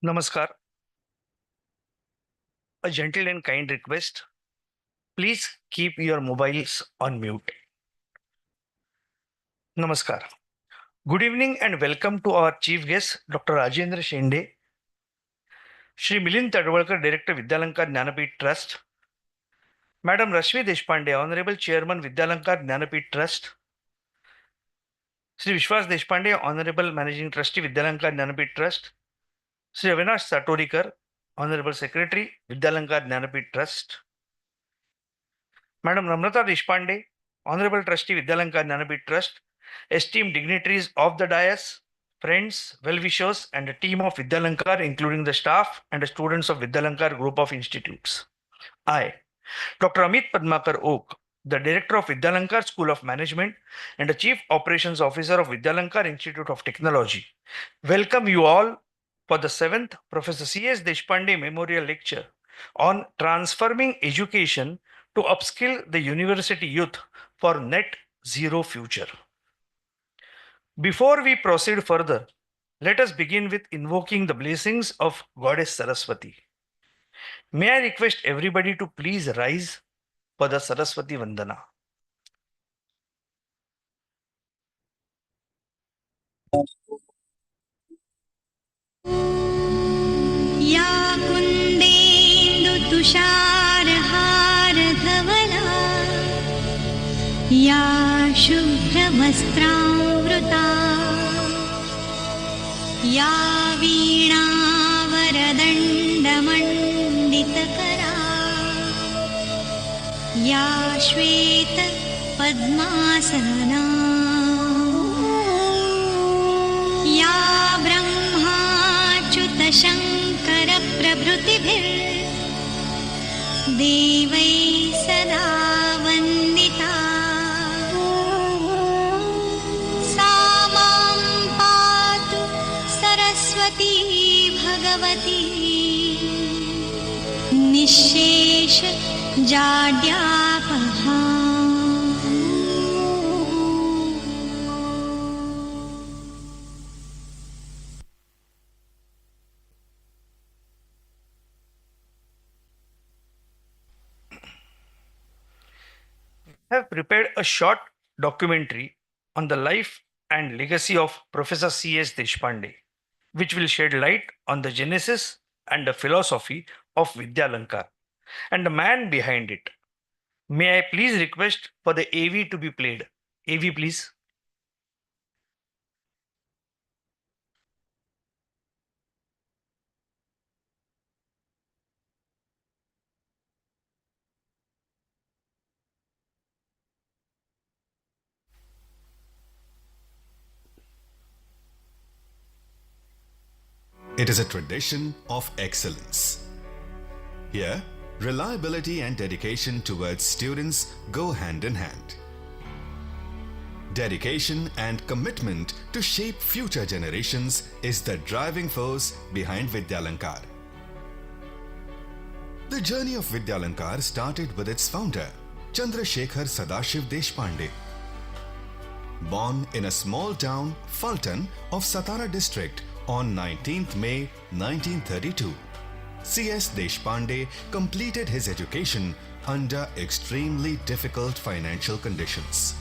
Namaskar. A gentle and kind request. Please keep your mobiles on mute. Namaskar. Good evening and welcome to our chief guest, Dr. Rajendra Shende, Shri Milind Tadwalkar, Director, Vidyalankar Jnanapeeth Trust, Madam Rashmi Deshpande, Honorable Chairman, Vidyalankar Jnanapeeth Trust, Shri Vishwas Deshpande, Honorable Managing Trustee, Vidyalankar Jnanapeeth Trust, Shri Avinash Satorikar, Honorable Secretary, Vidyalankar Jnanapeeth Trust, Madam Namrata Deshpande, Honorable Trustee, Vidyalankar Jnanapeeth Trust, esteemed dignitaries of the dais, friends, well-wishers, and a team of Vidyalankar, including the staff and the students of Vidyalankar Group of Institutes. I, Dr. Amit Padmakar Oak, the Director of Vidyalankar School of Management and the Chief Operations Officer of Vidyalankar Institute of Technology, welcome you all for the 7th Professor C.S. Deshpande Memorial Lecture on transforming education to upskill the university youth for net zero future. Before we proceed further, let us begin with invoking the blessings of Goddess Saraswati. May I request everybody to please rise for the Saraswati Vandana. या कुन्देन्दुतुषारहारधवला या शुभ्रवस्त्रावृता या वीणावरदण्डमण्डितकरा या श्वेतपद्मासना या ब्रह्माच्युतशङ्करप्रभृतिभिर्देवैः सदा वन्दिता सा मां पातु सरस्वती भगवती निःशेषजाड्यापहा. Have prepared a short documentary on the life and legacy of Professor C.S. Deshpande, which will shed light on the genesis and the philosophy of Vidyalankar and the man behind it. May I please request for the AV to be played? AV, please. It is a tradition of excellence. Here, reliability and dedication towards students go hand in hand. Dedication and commitment to shape future generations is the driving force behind Vidyalankar. The journey of Vidyalankar started with its founder, Chandrasekhar Sadashiv Deshpande. Born in a small town, Fulton of Satara district on 19th May 1932, C.S. Deshpande completed his education under extremely difficult financial conditions.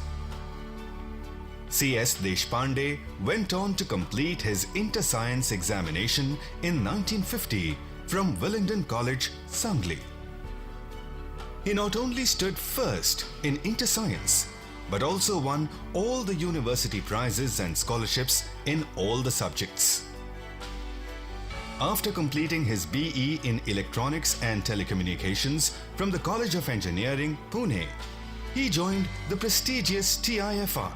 C.S. Deshpande went on to complete his Inter-Science examination in 1950 from Willingdon College, Sangli. He not only stood first in Inter-Science, but also won all the university prizes and scholarships in all the subjects. After completing his BE in Electronics and Telecommunications from the College of Engineering, Pune, he joined the prestigious TIFR,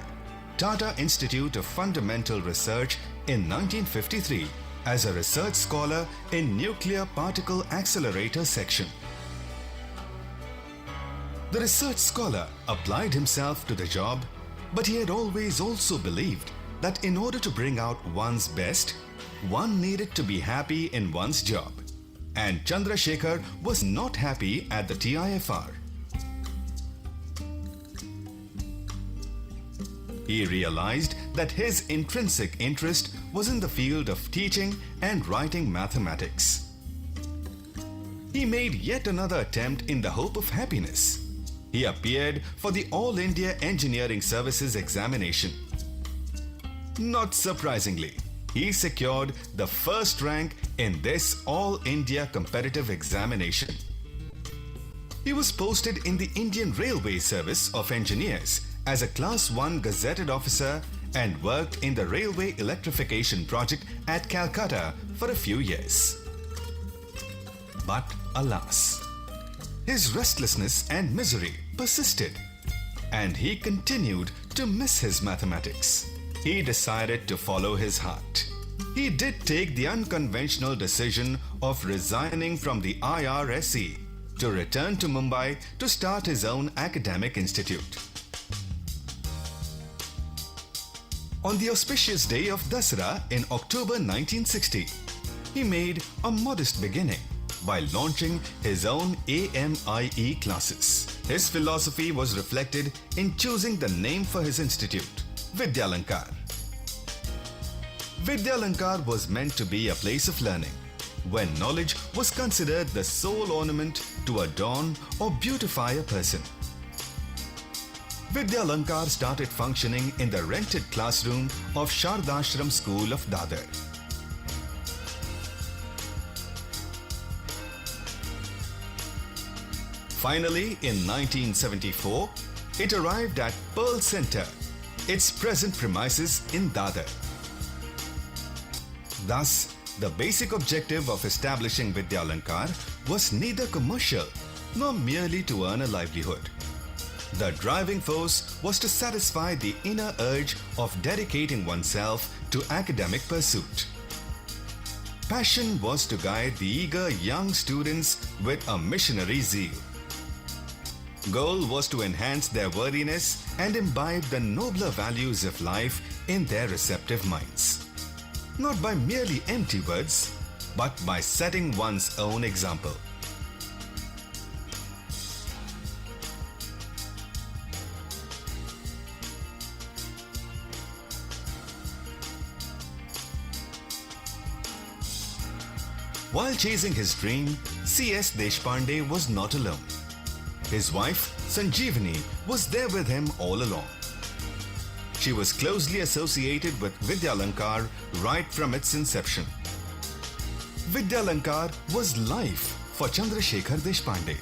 Tata Institute of Fundamental Research, in 1953 as a research scholar in Nuclear Particle Accelerator section. The research scholar applied himself to the job, but he had always also believed that in order to bring out one's best, one needed to be happy in one's job. And Chandrasekhar was not happy at the TIFR. he realized that his intrinsic interest was in the field of teaching and writing mathematics. He made yet another attempt in the hope of happiness. He appeared for the All India Engineering Services examination. Not surprisingly, he secured the first rank in this All India competitive examination. He was posted in the Indian Railway Service of Engineers as a Class 1 gazetted officer and worked in the railway electrification project at Calcutta for a few years. But alas, his restlessness and misery persisted, and he continued to miss his mathematics. He decided to follow his heart. He did take the unconventional decision of resigning from the IRSE to return to Mumbai to start his own academic institute. On the auspicious day of Dasara in October 1960, he made a modest beginning by launching his own AMIE classes. His philosophy was reflected in choosing the name for his institute, Vidyalankar. Vidyalankar was meant to be a place of learning, when knowledge was considered the sole ornament to adorn or beautify a person. Vidyalankar started functioning in the rented classroom of Shardashram School of Dadar. Finally, in 1974, it arrived at Pearl Center, its present premises in Dadar. Thus, the basic objective of establishing Vidyalankar was neither commercial nor merely to earn a livelihood. The driving force was to satisfy the inner urge of dedicating oneself to academic pursuit. Passion was to guide the eager young students with a missionary zeal. Goal was to enhance their worthiness and imbibe the nobler values of life in their receptive minds. Not by merely empty words, but by setting one's own example. While chasing his dream, C.S. Deshpande was not alone. His wife, Sanjeevani, was there with him all along. She was closely associated with Vidyalankar right from its inception. Vidyalankar was life for Chandrasekhar Deshpande.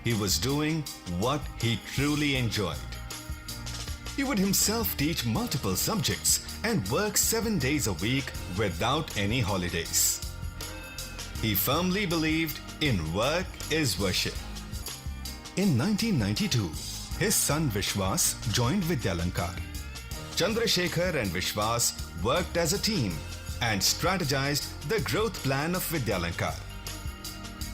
He was doing what he truly enjoyed. He would himself teach multiple subjects and work 7 days a week without any holidays. He firmly believed in work is worship. In 1992, his son Vishwas joined Vidyalankar. Chandrasekhar and Vishwas worked as a team and strategized the growth plan of Vidyalankar.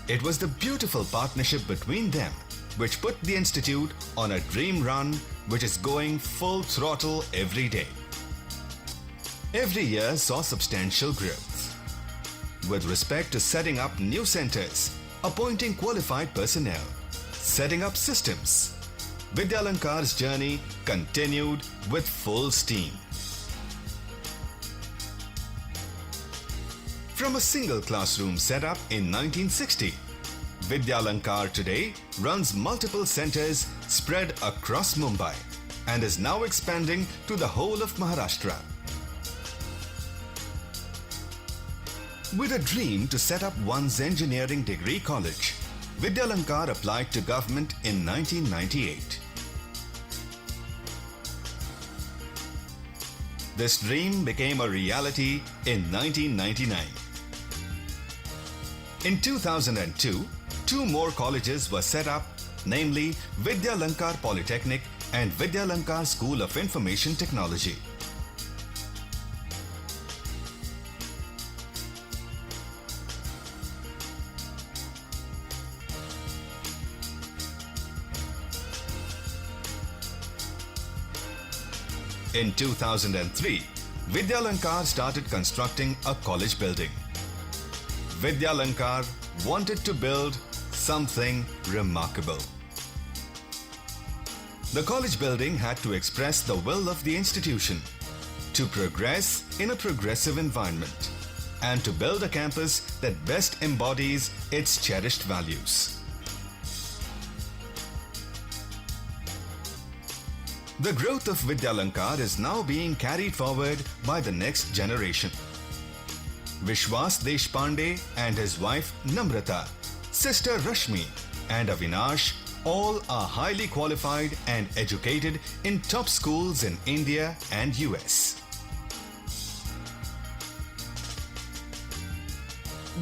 It was the beautiful partnership between them which put the institute on a dream run which is going full throttle every day. Every year saw substantial growth. With respect to setting up new centers, appointing qualified personnel, setting up systems, Vidyalankar's journey continued with full steam. From a single classroom set up in 1960, Vidyalankar today runs multiple centers spread across Mumbai and is now expanding to the whole of Maharashtra. With a dream to set up one's engineering degree college, Vidyalankar applied to government in 1998. This dream became a reality in 1999. In 2002, 2 more colleges were set up, namely Vidyalankar Polytechnic and Vidyalankar School of Information Technology. In 2003, Vidyalankar started constructing a college building. Vidyalankar wanted to build something remarkable. The college building had to express the will of the institution to progress in a progressive environment and to build a campus that best embodies its cherished values. The growth of Vidyalankar is now being carried forward by the next generation. Vishwas Deshpande and his wife Namrata, sister Rashmi, and Avinash all are highly qualified and educated in top schools in India and US.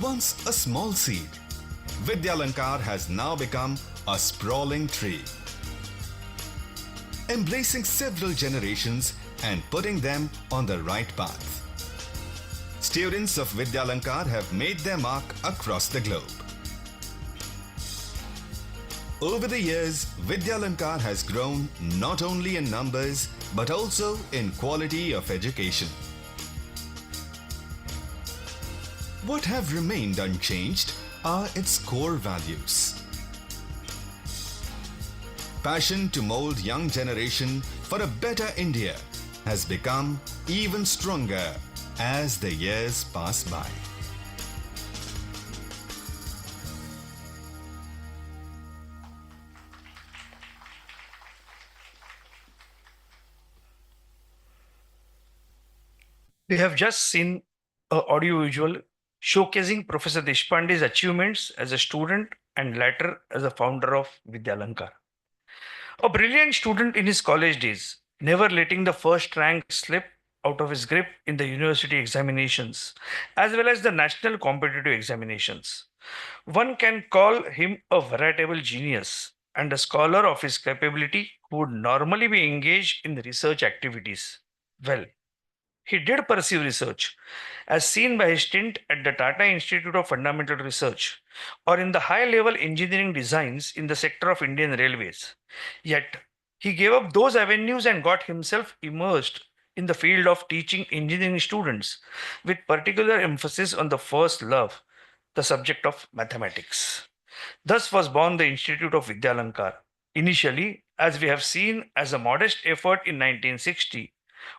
Once a small seed, Vidyalankar has now become a sprawling tree, embracing several generations and putting them on the right path. Students of Vidyalankar have made their mark across the globe. Over the years, Vidyalankar has grown not only in numbers but also in quality of education. What have remained unchanged are its core values. Passion to mold young generation for a better India has become even stronger as the years pass by. We have just seen an audio-visual showcasing Professor Deshpande's achievements as a student and later as a founder of Vidyalankar. A brilliant student in his college days, never letting the first rank slip out of his grip in the university examinations, as well as the national competitive examinations. One can call him a veritable genius and a scholar of his capability who would normally be engaged in research activities. Well, he did pursue research, as seen by his stint at the Tata Institute of Fundamental Research or in the high level engineering designs in the sector of Indian Railways. Yet, he gave up those avenues and got himself immersed in the field of teaching engineering students, with particular emphasis on the first love, the subject of mathematics. Thus was born the Institute of Vidyalankar, initially, as we have seen, as a modest effort in 1960,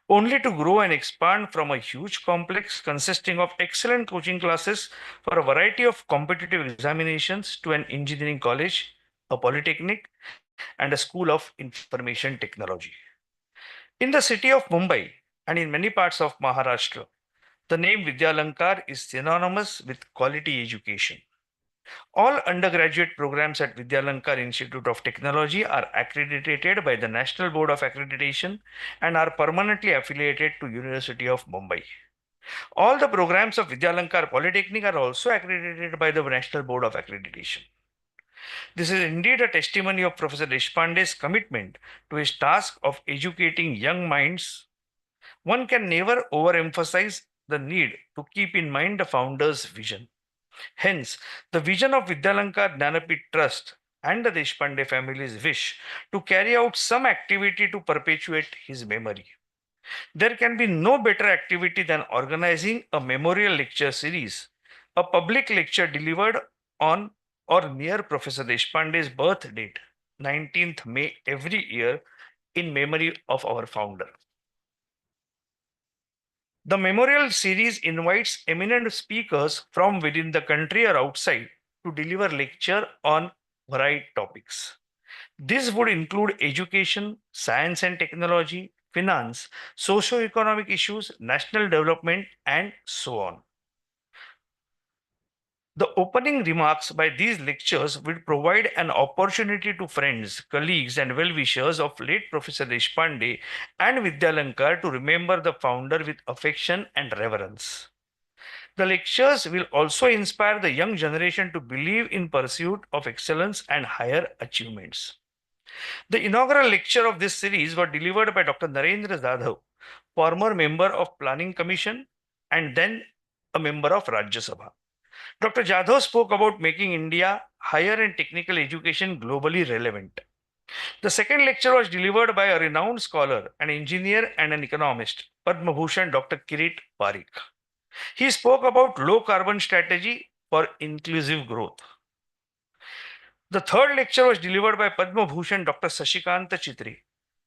only to grow and expand from a huge complex consisting of excellent coaching classes for a variety of competitive examinations to an engineering college, a polytechnic, and a school of information technology. In the city of Mumbai and in many parts of Maharashtra, the name Vidyalankar is synonymous with quality education. All undergraduate programs at Vidyalankar Institute of Technology are accredited by the National Board of Accreditation and are permanently affiliated to University of Mumbai. All the programs of Vidyalankar Polytechnic are also accredited by the National Board of Accreditation. This is indeed a testimony of Professor Deshpande's commitment to his task of educating young minds. One can never overemphasize the need to keep in mind the founder's vision. Hence, the vision of Vidyalankar Jnanapith Trust and the Deshpande family's wish to carry out some activity to perpetuate his memory. There can be no better activity than organizing a memorial lecture series, a public lecture delivered on or near Professor Deshpande's birth date, 19th May every year, in memory of our founder. The memorial series invites eminent speakers from within the country or outside to deliver lecture on varied topics. This would include education, science and technology, finance, socio-economic issues, national development, and so on. The opening remarks by these lectures will provide an opportunity to friends, colleagues, and well-wishers of late Professor Deshpande and Vidyalankar to remember the founder with affection and reverence. The lectures will also inspire the young generation to believe in pursuit of excellence and higher achievements. The inaugural lecture of this series was delivered by Dr. Narendra Jadhav, former member of Planning Commission and then a member of Rajya Sabha. Dr. Jadhav spoke about making India higher and technical education globally relevant. The second lecture was delivered by a renowned scholar, an engineer, and an economist, Padma Bhushan Dr. Kirit Parikh. He spoke about low carbon strategy for inclusive growth. The third lecture was delivered by Padma Bhushan Dr. Sashikanta Chitri,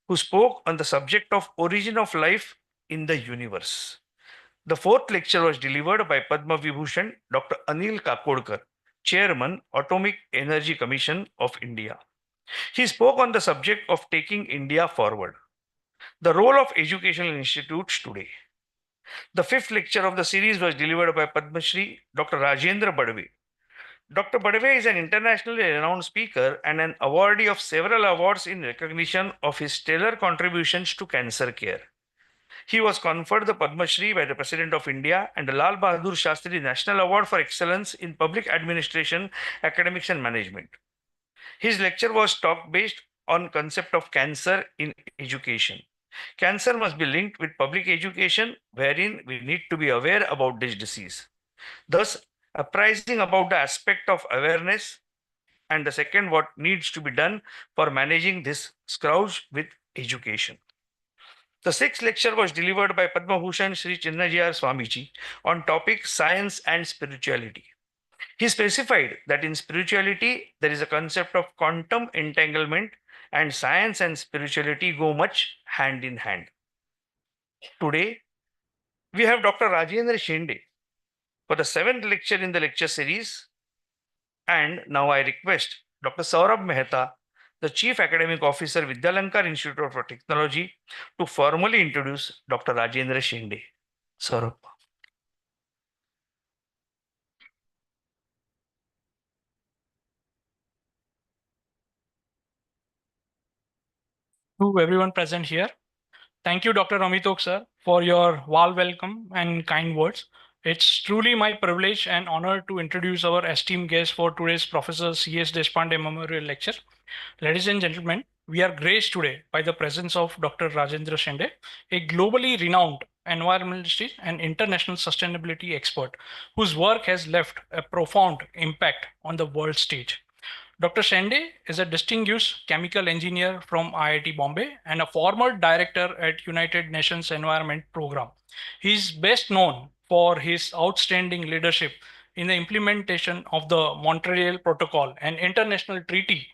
who spoke on the subject of origin of life in the universe. The fourth lecture was delivered by Padma Vibhushan Dr. Anil Kakodkar, Chairman, Atomic Energy Commission of India. He spoke on the subject of taking India forward, the role of educational institutes today. The fifth lecture of the series was delivered by Padma Shri Dr. Rajendra Badve. Dr. Badve is an internationally renowned speaker and an awardee of several awards in recognition of his stellar contributions to cancer care. He was conferred the Padma Shri by the President of India and the Lal Bahadur Shastri National Award for Excellence in Public Administration, Academics and Management. His lecture was talk based on concept of cancer in education. Cancer must be linked with public education, wherein we need to be aware about this disease. Thus, apprising about the aspect of awareness, and the second, what needs to be done for managing this scourge with education. The sixth lecture was delivered by Padma Bhushan Sri Chinnajiyar Swamiji on topic science and spirituality. He specified that in spirituality there is a concept of quantum entanglement, and science and spirituality go much hand in hand. Today, we have Dr. Rajendra Shinde for the seventh lecture in the lecture series. And now I request Dr. Saurabh Mehta, the Chief Academic Officer, Vidyalankar Institute of Technology, to formally introduce Dr. Rajendra Shinde. Saurabh. To everyone present here. Thank you, Dr. Amitok sir, for your warm welcome and kind words. It's truly my privilege and honor to introduce our esteemed guest for today's Professor C.S. Deshpande Memorial Lecture. Ladies and gentlemen, we are graced today by the presence of Dr. Rajendra Shinde, a globally renowned environmentalist and international sustainability expert whose work has left a profound impact on the world stage. Dr. Shende is a distinguished chemical engineer from IIT Bombay and a former director at United Nations Environment Program. He is best known for his outstanding leadership in the implementation of the Montreal Protocol, an international treaty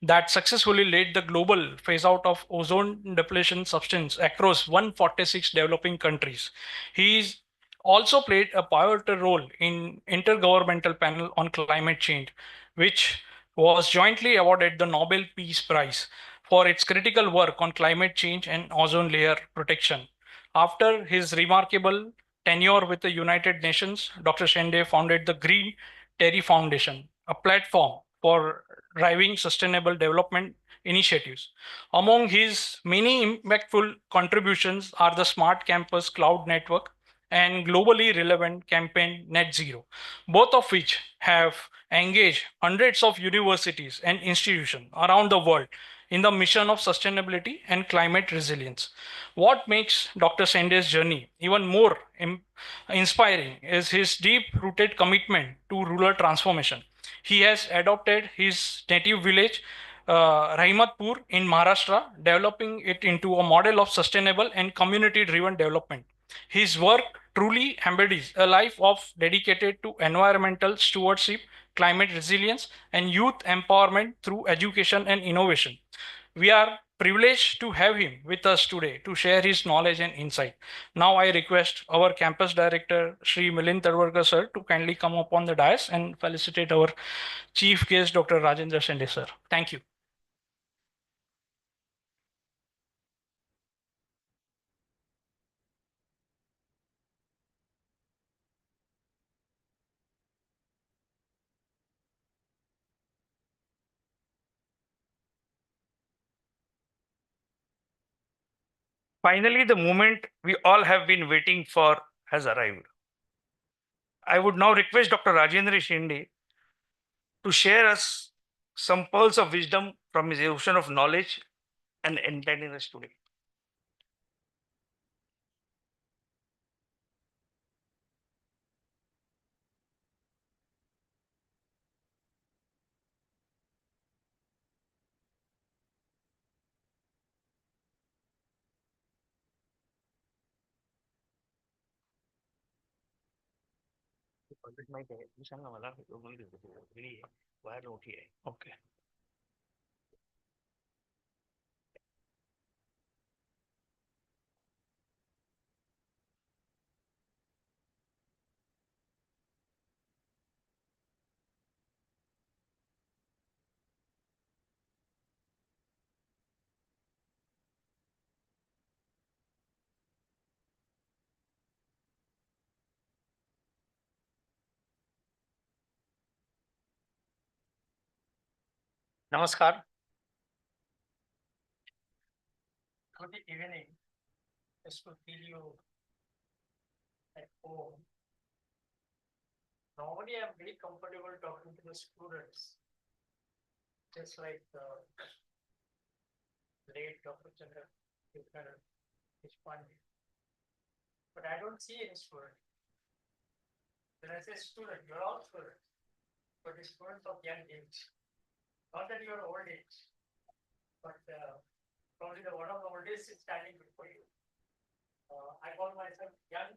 that successfully led the global phase out of ozone depletion substance across 146 developing countries. He is also played a pivotal role in intergovernmental panel on climate change, which was jointly awarded the Nobel Peace Prize for its critical work on climate change and ozone layer protection. After his remarkable tenure with the United Nations, Dr. Shende founded the Green Terry Foundation, a platform for driving sustainable development initiatives. Among his many impactful contributions are the Smart Campus Cloud Network and globally relevant campaign Net Zero, both of which have engaged hundreds of universities and institutions around the world in the mission of sustainability and climate resilience. What makes Dr. Sende's journey even more inspiring is his deep rooted commitment to rural transformation. He has adopted his native village, Rahimatpur in Maharashtra, developing it into a model of sustainable and community driven development. His work truly embodies a life of dedicated to environmental stewardship, climate resilience, and youth empowerment through education and innovation. We are privileged to have him with us today to share his knowledge and insight. Now I request our campus director, Sri Milind Tadwarkar sir, to kindly come up on the dais and felicitate our chief guest, Dr. Rajendra Shende sir. Thank you. Finally, the moment we all have been waiting for has arrived. I would now request Dr. Rajendra Shinde to share us some pearls of wisdom from his ocean of knowledge and enlightening us today. Orbit माहिती आहे तू सांग ना मला बाहेर मोठी आहे. Okay. Namaskar. Good evening. Just to feel you at home. Normally, I'm very comfortable talking to the students, just like the late Dr. Deshpande. But I don't see any student. When I say student, you're all students, but the students of young age. Not that you're old age, but probably the one of the oldest is standing before you. I call myself young,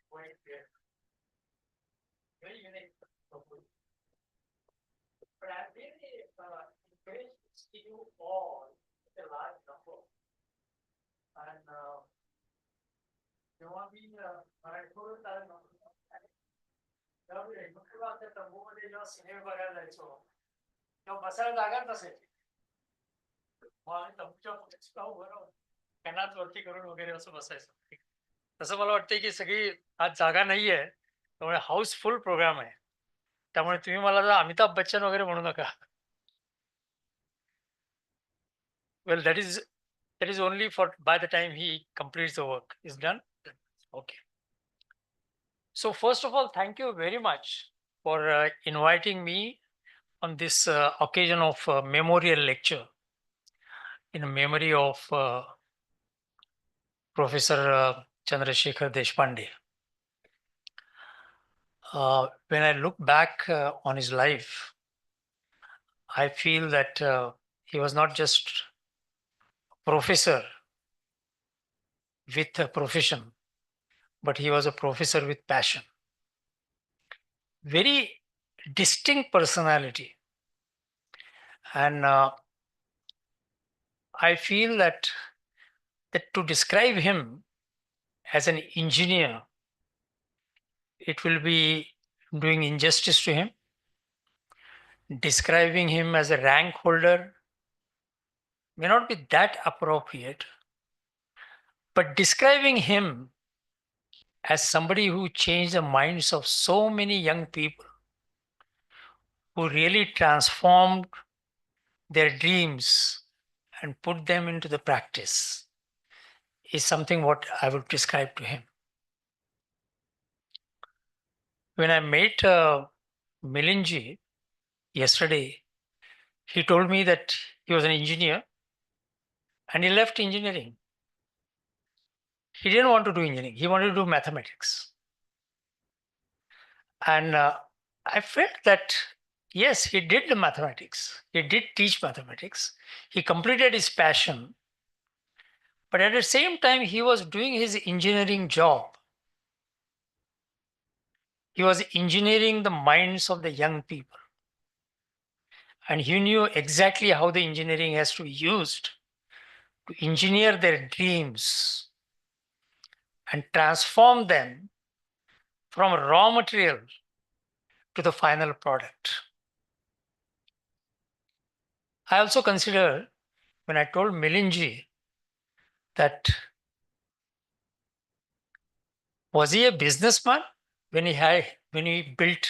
white beard. Very unique. But I'm really encouraged to see you all with a large number. And जेव्हा मी मराठीवरून तेव्हा मी रेणुकीला त्या तंबूमध्ये जेव्हा cinema बघायला जायचो तेव्हा बसायला जागा नसायची. मग आम्ही तंबूच्या पुढे उभं कॅनात वरती करून वगैरे असं बसायचं. तसं मला वाटतंय की सगळी आज जागा नाहीये, त्यामुळे हाऊसफुल प्रोग्राम आहे. त्यामुळे तुम्ही मला जर अमिताभ बच्चन वगैरे म्हणू नका. Well, that is only for by the time he completes the work. Is done? Okay. So first of all, thank you very much for inviting me on this occasion of memorial lecture in memory of Professor Chandrasekhar Deshpande. When I look back on his life, I feel that he was not just a professor with a profession, but he was a professor with passion. Very distinct personality. And I feel that to describe him as an engineer, it will be doing injustice to him. Describing him as a rank holder may not be that appropriate. But describing him as somebody who changed the minds of so many young people, who really transformed their dreams and put them into the practice, is something what I would describe to him. When I met Milinji yesterday, he told me that he was an engineer and he left engineering. He didn't want to do engineering. He wanted to do mathematics. And I felt that, yes, he did the mathematics. He did teach mathematics. He completed his passion. But at the same time, he was doing his engineering job. He was engineering the minds of the young people. And he knew exactly how the engineering has to be used to engineer their dreams and transform them from raw material to the final product. I also consider, when I told Milinji that was he a businessman when he built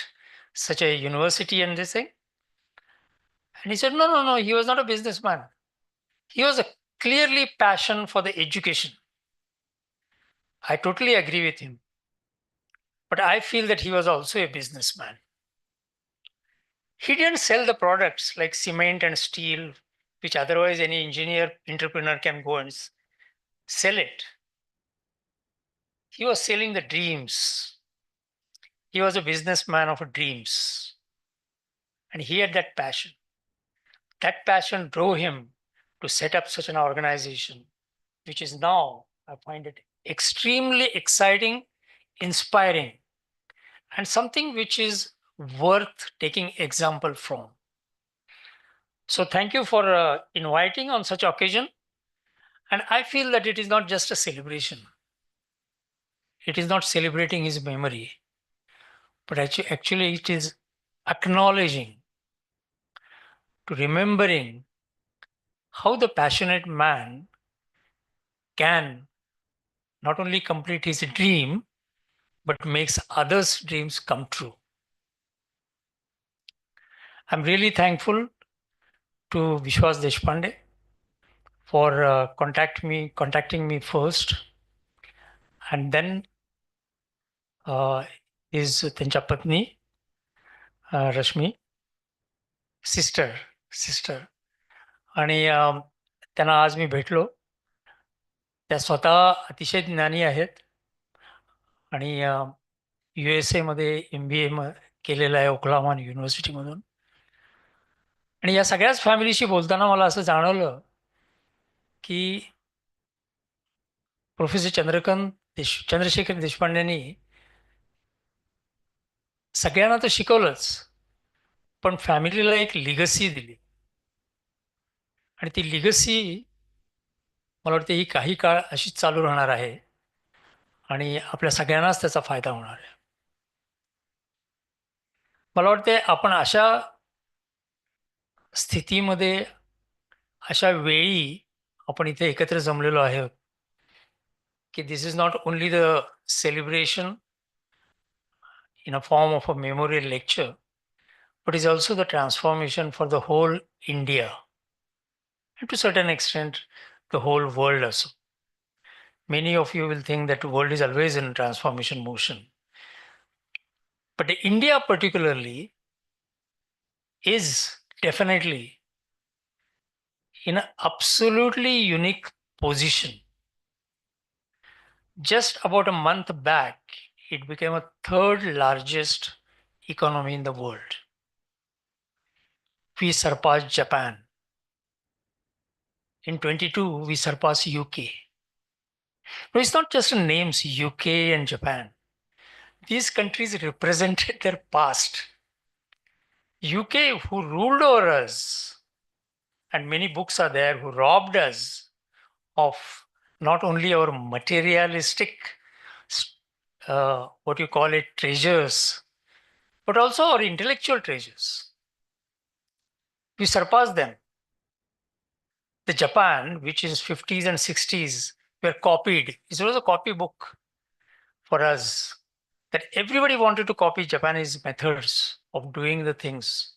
such a university and this thing? And he said, no, he was not a businessman. He was a clearly passion for the education. I totally agree with him. But I feel that he was also a businessman. He didn't sell the products like cement and steel, which otherwise any engineer, entrepreneur can go and sell it. He was selling the dreams. He was a businessman of dreams. And he had that passion. That passion drove him to set up such an organization, which is now, I find it extremely exciting, inspiring, and something which is worth taking example from. So thank you for inviting on such occasion. And I feel that it is not just a celebration. It is not celebrating his memory, but actually it is acknowledging, to remembering how the passionate man can not only complete his dream, but makes others' dreams come true. I'm really thankful to Vishwas Deshpande for contacting me first, and then his त्यांच्या पत्नी Rashmi, sister आणि त्यांना आज मी भेटलो. त्या स्वतः अतिशय ज्ञानी आहेत आणि USA मध्ये MBA केलेलं आहे ओक्लाहोमा युनिव्हर्सिटीमधून. आणि या सगळ्याच फॅमिलीशी बोलताना मला असं जाणवलं की प्रोफेसर चंद्रशेखर देशपांडेंनी सगळ्यांना तर शिकवलंच, पण फॅमिलीला एक लिगसी दिली. आणि ती लिगसी मला वाटते ही काही काळ अशीच चालू राहणार आहे आणि आपल्या सगळ्यांनाच त्याचा फायदा होणार आहे. मला वाटते आपण अशा स्थितीमध्ये, अशा वेळी आपण इथे एकत्र जमलेलो आहोत की this is not only the celebration in a form of a memorial lecture, but is also the transformation for the whole India, and to a certain extent, the whole world also. Many of you will think that the world is always in transformation motion. But India particularly is definitely in an absolutely unique position. Just about a month back, it became a third largest economy in the world. We surpassed Japan. In 22, we surpassed UK. No, it's not just names, UK and Japan. These countries represented their past. UK, who ruled over us, and many books are there, who robbed us of not only our materialistic, what you call it, treasures, but also our intellectual treasures. We surpassed them. The Japan, which is 50s and 60s, were copied. It was a copybook for us, that everybody wanted to copy Japanese methods of doing the things,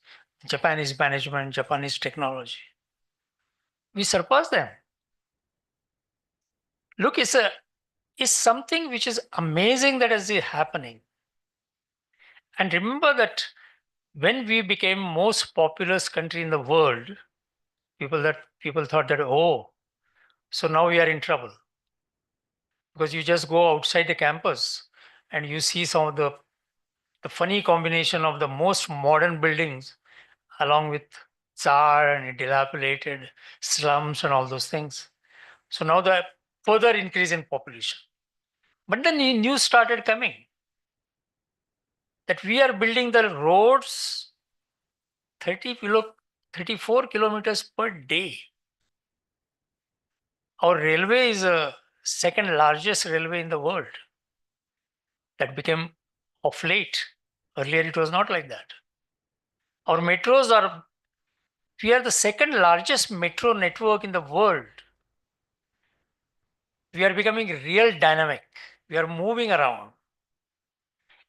Japanese management, Japanese technology. We surpassed them. Look, it's something which is amazing that is happening. And remember that when we became most populous country in the world, people thought that, oh, so now we are in trouble. Because you just go outside the campus and you see some of the funny combination of the most modern buildings along with Tsar and dilapidated slums and all those things. So now the further increase in population. But then the news started coming that we are building the roads 34 kilometers per day. Our railway is the second largest railway in the world. That became of late. Earlier it was not like that. Our metros we are the second largest metro network in the world. We are becoming real dynamic. We are moving around.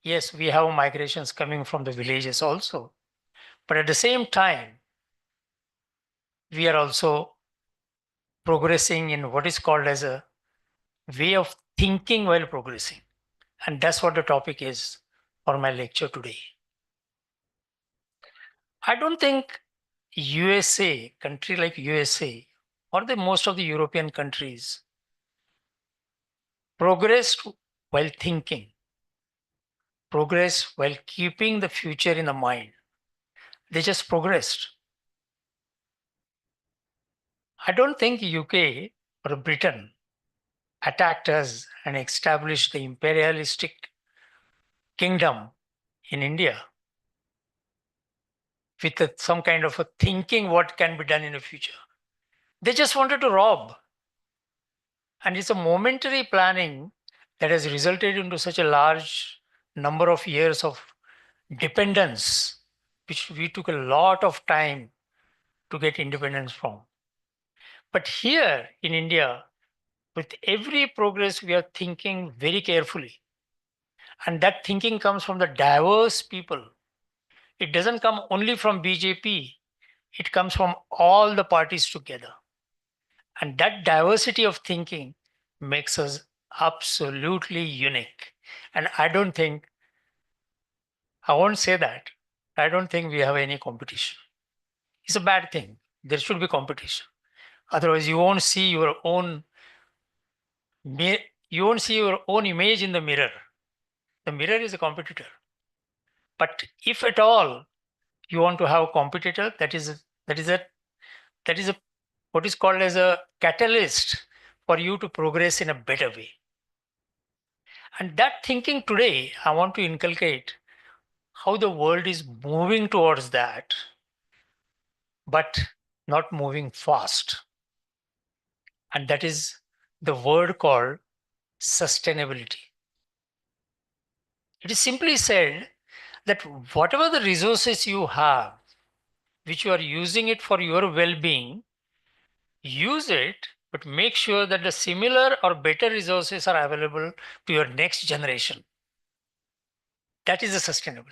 Yes, we have migrations coming from the villages also. But at the same time, we are also progressing in what is called as a way of thinking while progressing. And that's what the topic is for my lecture today. I don't think USA, country like USA, or most of the European countries progressed while thinking, progressed while keeping the future in the mind. They just progressed. I don't think UK or Britain attacked us and established the imperialistic kingdom in India with some kind of a thinking what can be done in the future. They just wanted to rob. And it's a momentary planning that has resulted into such a large number of years of dependence, which we took a lot of time to get independence from. But here in India, with every progress, we are thinking very carefully. And that thinking comes from the diverse people. It doesn't come only from BJP, it comes from all the parties together. And that diversity of thinking makes us absolutely unique. And I won't say that. I don't think we have any competition. It's a bad thing. There should be competition. Otherwise, you won't see your own image in the mirror. The mirror is a competitor. But if at all you want to have a competitor, that is a what is called as a catalyst for you to progress in a better way. And that thinking today, I want to inculcate how the world is moving towards that, but not moving fast. And that is the word called sustainability. It is simply said that whatever the resources you have, which you are using it for your well-being, use it, but make sure that the similar or better resources are available to your next generation. That is the sustainability.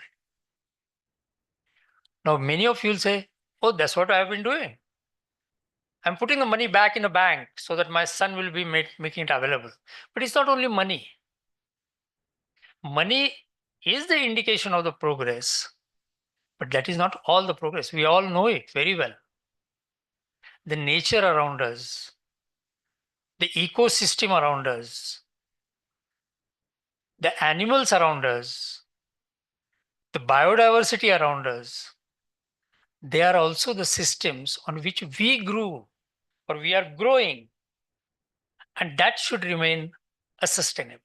Now, many of you will say, oh, that's what I've been doing. I'm putting the money back in the bank so that my son will be making it available. But it's not only money. Money is the indication of the progress, but that is not all the progress. We all know it very well. The nature around us, the ecosystem around us, the animals around us, the biodiversity around us, they are also the systems on which we grew or we are growing. And that should remain a sustainable.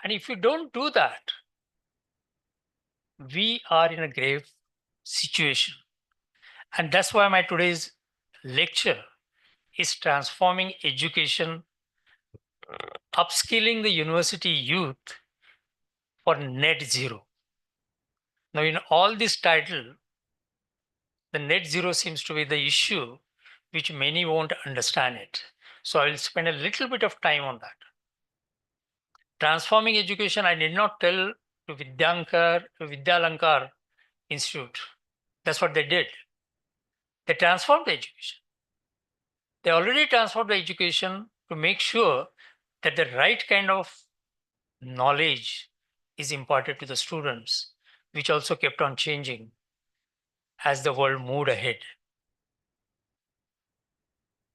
And if you don't do that, we are in a grave situation. And that's why my today's lecture is transforming education, upskilling the university youth for net zero. Now, in all this title, the net zero seems to be the issue which many won't understand it. So I will spend a little bit of time on that. Transforming education, I did not tell to Vidyalankar Institute. That's what they did. They transformed the education. They already transformed the education to make sure that the right kind of knowledge is imparted to the students, which also kept on changing as the world moved ahead.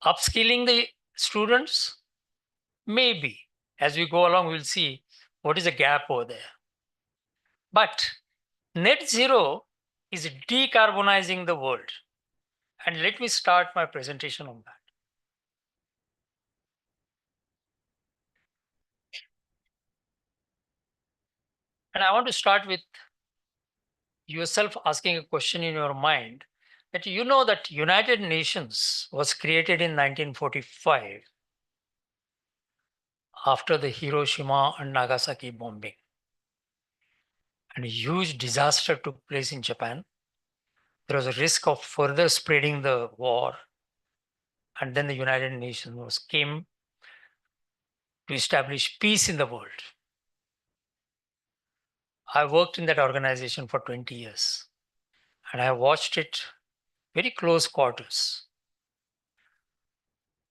Upskilling the students, maybe. As we go along, we'll see what is the gap over there. But net zero is decarbonizing the world. And let me start my presentation on that. And I want to start with yourself asking a question in your mind that you know that United Nations was created in 1945 after the Hiroshima and Nagasaki bombing. And a huge disaster took place in Japan. There was a risk of further spreading the war. And then the United Nations came to establish peace in the world. I worked in that organization for 20 years. And I watched it very close quarters.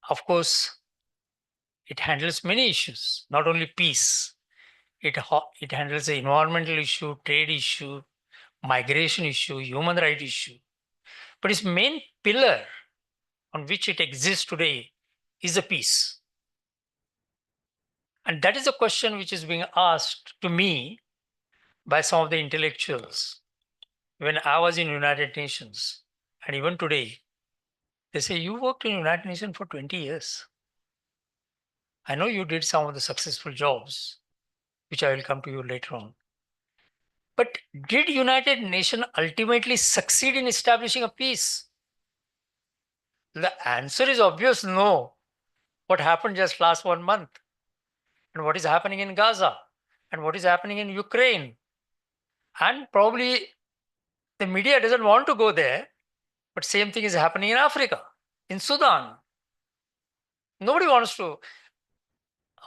Of course, it handles many issues, not only peace. It handles the environmental issue, trade issue, migration issue, human rights issue. But its main pillar on which it exists today is the peace. And that is a question which is being asked to me by some of the intellectuals when I was in United Nations. And even today, they say, you worked in United Nations for 20 years. I know you did some of the successful jobs, which I will come to you later on. But did United Nations ultimately succeed in establishing a peace? The answer is obvious no. What happened just last 1 month? And what is happening in Gaza? And what is happening in Ukraine? And probably the media doesn't want to go there, but same thing is happening in Africa, in Sudan. Nobody wants to,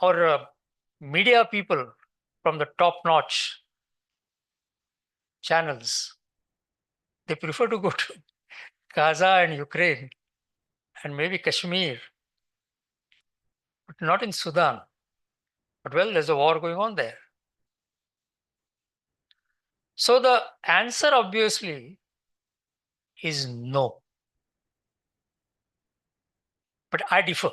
our media people from the top notch channels, they prefer to go to Gaza and Ukraine and maybe Kashmir, but not in Sudan. But well, there's a war going on there. So the answer obviously is no. But I differ.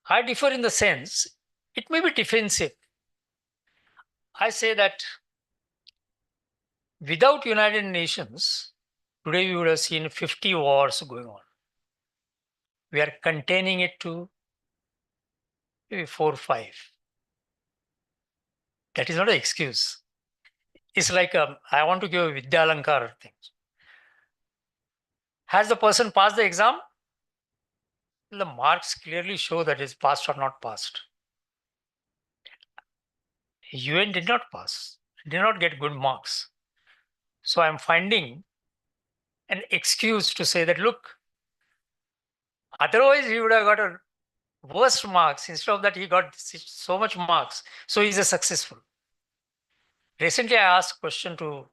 I differ in the sense it may be defensive. I say that without United Nations, today we would have seen 50 wars going on. We are containing it to maybe 4 or 5. That is not an excuse. It's like I want to give a Vidyalankar thing. Has the person passed the exam? The marks clearly show that it's passed or not passed. UN did not pass, did not get good marks. So I'm finding an excuse to say that, look, otherwise he would have got a worst marks. Instead of that, he got so much marks. So he's a successful. Recently, I asked a question to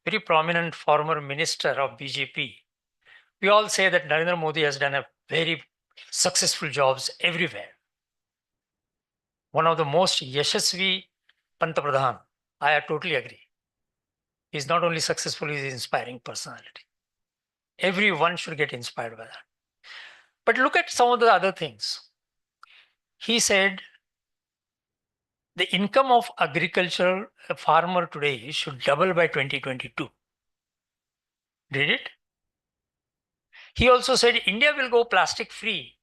very prominent former minister of BJP. We all say that Narendra Modi has done a very successful jobs everywhere. One of the most yashasvi Pantapradhan. I totally agree. He's not only successful, he's an inspiring personality. Everyone should get inspired by that. But look at some of the other things. He said the income of agricultural farmer today should double by 2022. Did it? He also said India will go plastic free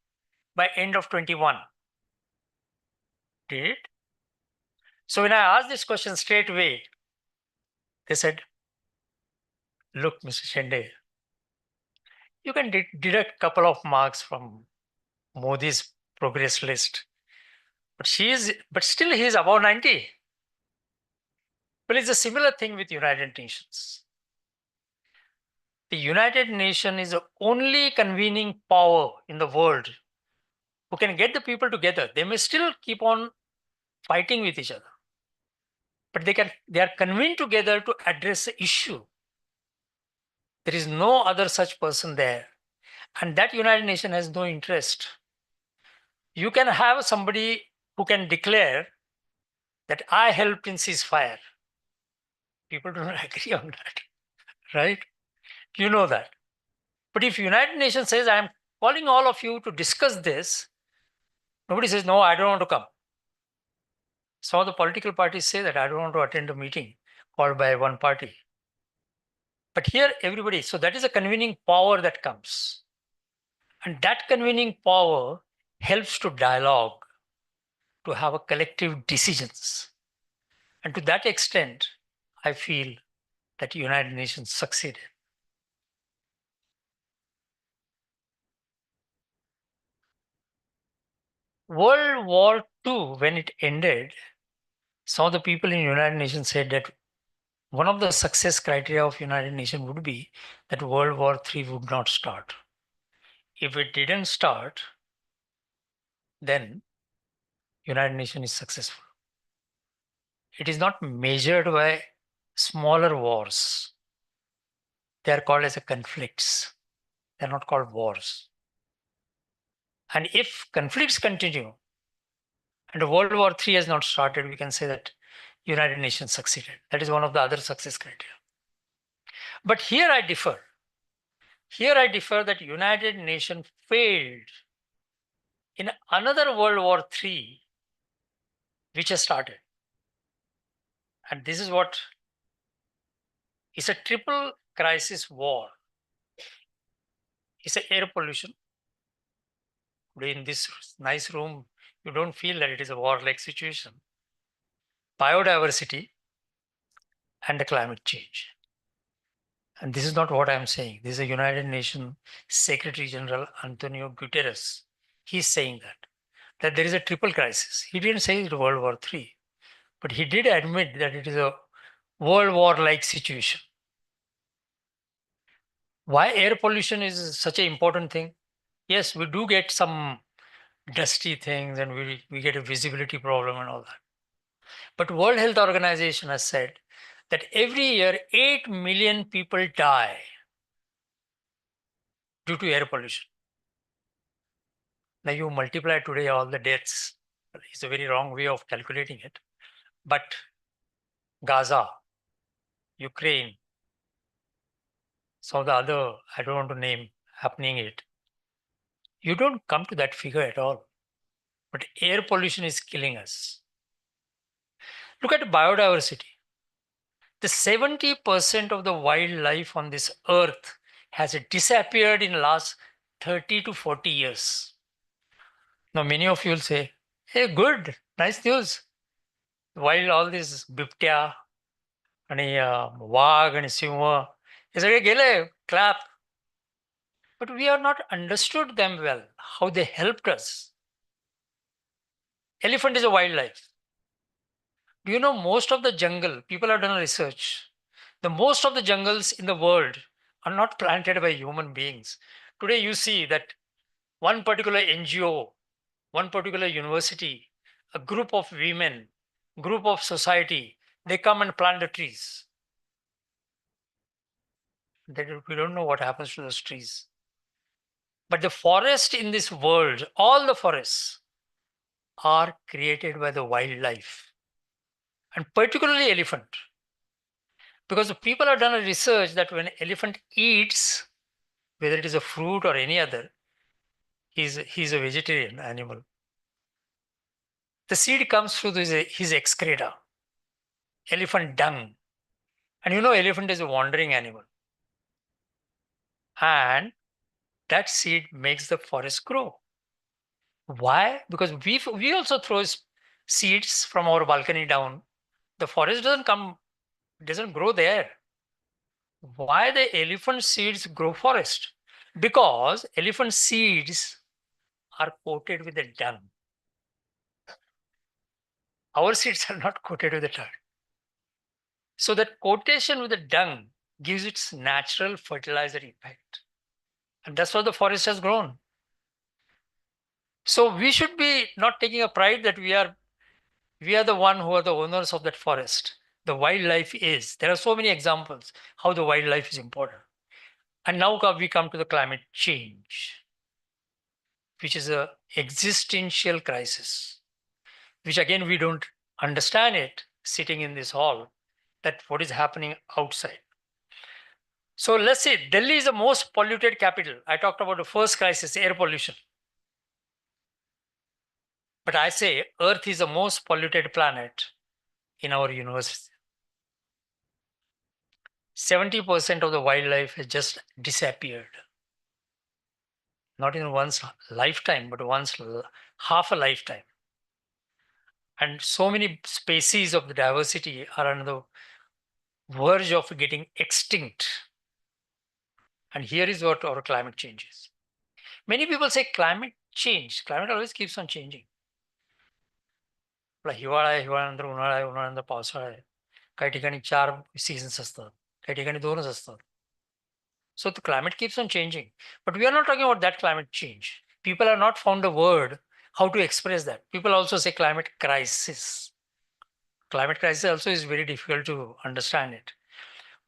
by end of 21. Did it? So when I asked this question straight away, they said, look, Mr. Shende, you can deduct a couple of marks from Modi's progress list. But still he is above 90. Well, it's a similar thing with United Nations. The United Nations is the only convening power in the world who can get the people together. They may still keep on fighting with each other, but they are convened together to address the issue. There is no other such person there. And that United Nations has no interest. You can have somebody who can declare that I helped in ceasefire. People don't agree on that, right? You know that. But if United Nations says, I'm calling all of you to discuss this, nobody says, no, I don't want to come. Some of the political parties say that I don't want to attend a meeting called by one party. But here, everybody, so that is a convening power that comes. And that convening power helps to dialogue, to have a collective decisions. And to that extent, I feel that United Nations succeeded. World War II, when it ended, some of the people in United Nations said that one of the success criteria of United Nations would be that World War III would not start. If it didn't start, then United Nations is successful. It is not measured by smaller wars. They are called as conflicts. They're not called wars. And if conflicts continue and World War III has not started, we can say that United Nations succeeded. That is one of the other success criteria. But here I differ. Here I differ that United Nations failed in another World War III, which has started. And this is what is a triple crisis war. It's air pollution. Today in this nice room, you don't feel that it is a war-like situation. Biodiversity, and the climate change. And this is not what I'm saying. This is a United Nations Secretary General Antonio Guterres. He's saying that there is a triple crisis. He didn't say it's World War III, but he did admit that it is a World War-like situation. Why air pollution is such an important thing? Yes, we do get some dusty things and we get a visibility problem and all that. But World Health Organization has said that every year 8 million people die due to air pollution. Now you multiply today all the deaths. It's a very wrong way of calculating it. But Gaza, Ukraine, some of the other, I don't want to name, happening it. You don't come to that figure at all. But air pollution is killing us. Look at biodiversity. The 70% of the wildlife on this earth has disappeared in the last 30 to 40 years. Now, many of you will say, hey, good, nice news. While all this बिबट्या आणि वाघ आणि सिंह हे सगळे गेले, clap. But we have not understood them well, how they helped us. Elephant is a wildlife. Do you know most of the jungle, people have done research, the most of the jungles in the world are not planted by human beings. Today you see that one particular NGO, one particular university, a group of women, group of society, they come and plant the trees. We don't know what happens to those trees. But the forest in this world, all the forests are created by the wildlife, and particularly elephant. Because the people have done a research that when elephant eats, whether it is a fruit or any other, he's a vegetarian animal. The seed comes through his excreta, elephant dung. And you know, elephant is a wandering animal. And that seed makes the forest grow. Why? Because we also throw seeds from our balcony down. The forest doesn't grow there. Why the elephant seeds grow forest? Because elephant seeds are coated with the dung. Our seeds are not coated with the dung. So that coatation with the dung gives its natural fertilizer effect. And that's what the forest has grown. So we should be not taking a pride that we are the one who are the owners of that forest. The wildlife is. There are so many examples how the wildlife is important. And now we come to the climate change, which is an existential crisis, which again, we don't understand it sitting in this hall, that what is happening outside. So let's say Delhi is the most polluted capital. I talked about the first crisis, air pollution. But I say Earth is the most polluted planet in our universe. 70% of the wildlife has just disappeared. Not in one's lifetime, but once half a lifetime. And so many species of the diversity are on the verge of getting extinct. And here is what our climate change is. Many people say climate change. Climate always keeps on changing. हिवाळा आहे, हिवाळ्यानंतर उन्हाळा आहे, उन्हाळ्यानंतर पावसाळा आहे. काही ठिकाणी 4 seasons असतात, काही ठिकाणी 2च असतात. So the climate keeps on changing. But we are not talking about that climate change. People have not found a word how to express that. People also say climate crisis. Climate crisis also is very difficult to understand it.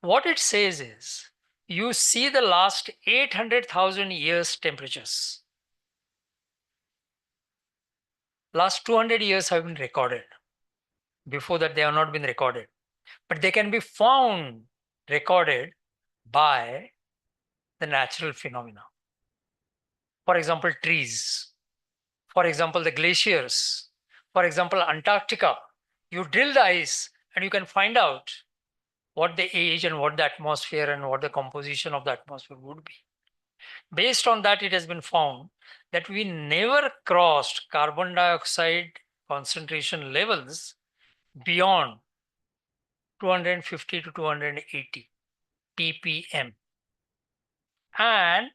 What it says is, you see the last 800,000 years temperatures. Last 200 years have been recorded. Before that, they have not been recorded. But they can be found recorded by the natural phenomena. For example, trees. For example, the glaciers. For example, Antarctica. You drill the ice and you can find out what the age and what the atmosphere and what the composition of the atmosphere would be. Based on that, it has been found that we never crossed carbon dioxide concentration levels beyond 250 to 280 ppm. And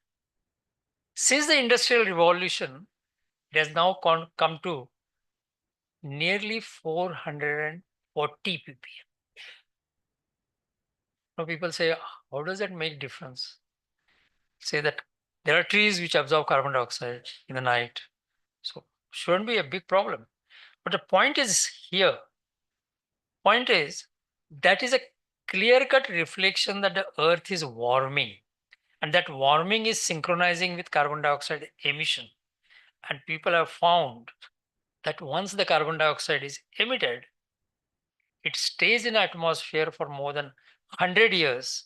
since the Industrial Revolution, it has now come to nearly 440 ppm. Now people say, how does that make difference? Say that there are trees which absorb carbon dioxide in the night. So shouldn't be a big problem. But the point is here, point is that is a clear-cut reflection that the earth is warming, and that warming is synchronizing with carbon dioxide emission. And people have found that once the carbon dioxide is emitted, it stays in the atmosphere for more than 100 years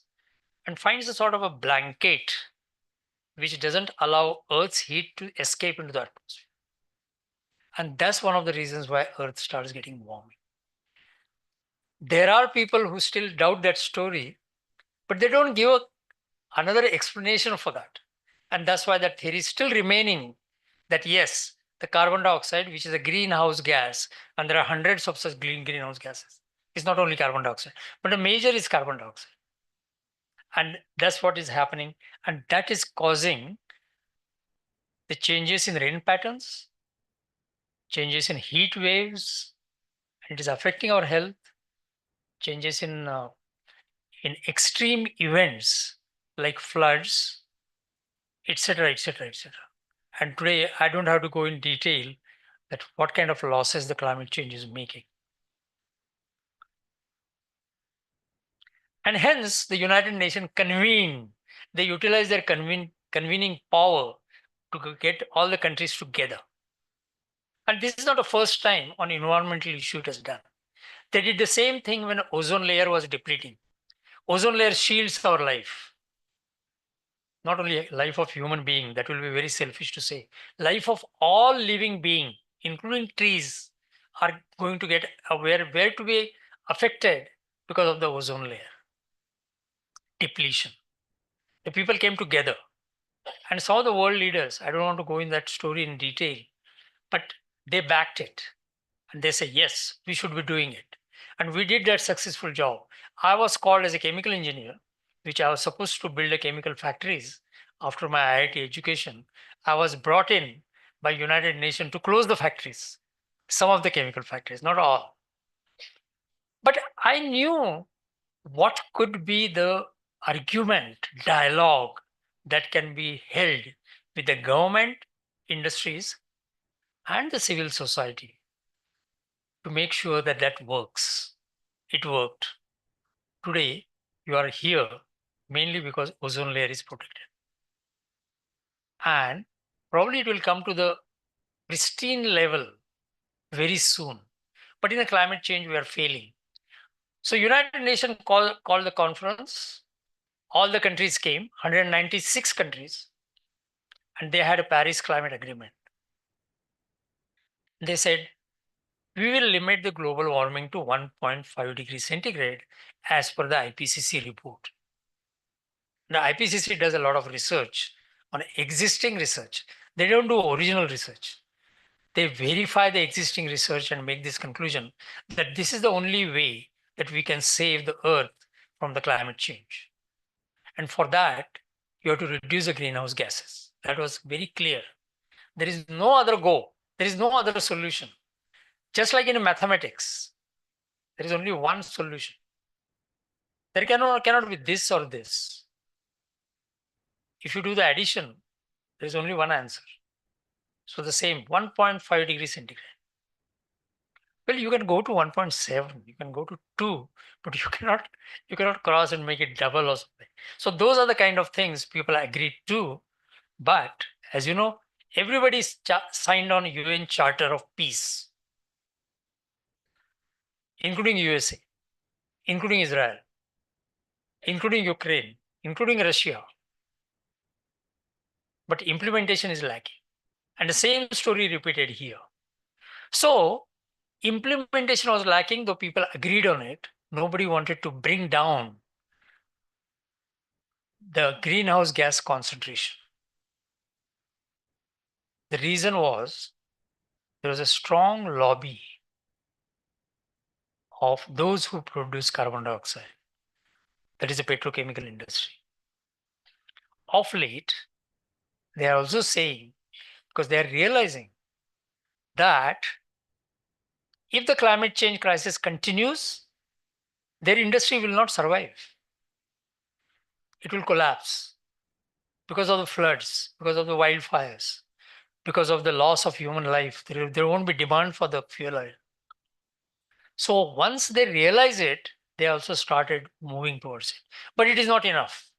and finds a sort of a blanket which doesn't allow Earth's heat to escape into the atmosphere. And that's one of the reasons why Earth starts getting warming. There are people who still doubt that story, but they don't give another explanation for that. And that's why that theory is still remaining, that yes, the carbon dioxide, which is a greenhouse gas, and there are hundreds of such greenhouse gases. It's not only carbon dioxide, but the major is carbon dioxide. And that's what is happening. And that is causing the changes in rain patterns, changes in heat waves. It is affecting our health, changes in extreme events like floods, etc., etc., etc. And today, I don't have to go in detail that what kind of losses the climate change is making. And hence, the United Nations convened. They utilized their convening power to get all the countries together. And this is not the first time on environmental issue it has done. They did the same thing when ozone layer was depleting. Ozone layer shields our life. Not only life of human being, that will be very selfish to say. Life of all living being, including trees, are going to get aware where to be affected because of the ozone layer depletion. The people came together, and some of the world leaders, I don't want to go in that story in detail, but they backed it. And they say, yes, we should be doing it. And we did that successful job. I was called as a chemical engineer, which I was supposed to build a chemical factories after my IIT education. I was brought in by United Nations to close the factories, some of the chemical factories, not all. But I knew what could be the argument, dialogue that can be held with the government, industries, and the civil society to make sure that that works. It worked. Today, you are here mainly because ozone layer is protected. And probably it will come to the pristine level very soon. But in the climate change, we are failing. So United Nations called the conference. All the countries came, 196 countries, and they had a Paris Climate Agreement. They said, we will limit the global warming to 1.5 degrees centigrade as per the IPCC report. The IPCC does a lot of research on existing research. They don't do original research. They verify the existing research and make this conclusion that this is the only way that we can save the earth from the climate change. And for that, you have to reduce the greenhouse gases. That was very clear. There is no other go. There is no other solution. Just like in mathematics, there is only one solution. There cannot be this or this. If you do the addition, there is only one answer. So the same 1.5 degrees centigrade. Well, you can go to 1.7, you can go to 2, but you cannot cross and make it double or something. So those are the kind of things people agree to. But as you know, everybody signed on UN Charter of Peace, including USA, including Israel, including Ukraine, including Russia. But implementation is lacking. And the same story repeated here. So implementation was lacking, though people agreed on it. Nobody wanted to bring down the greenhouse gas concentration. The reason was there was a strong lobby of those who produce carbon dioxide. That is the petrochemical industry. Of late, they are also saying, because they are realizing that if the climate change crisis continues, their industry will not survive. It will collapse because of the floods, because of the wildfires, because of the loss of human life. There won't be demand for the fuel oil. So once they realize it, they also started moving towards it. But it is not enough.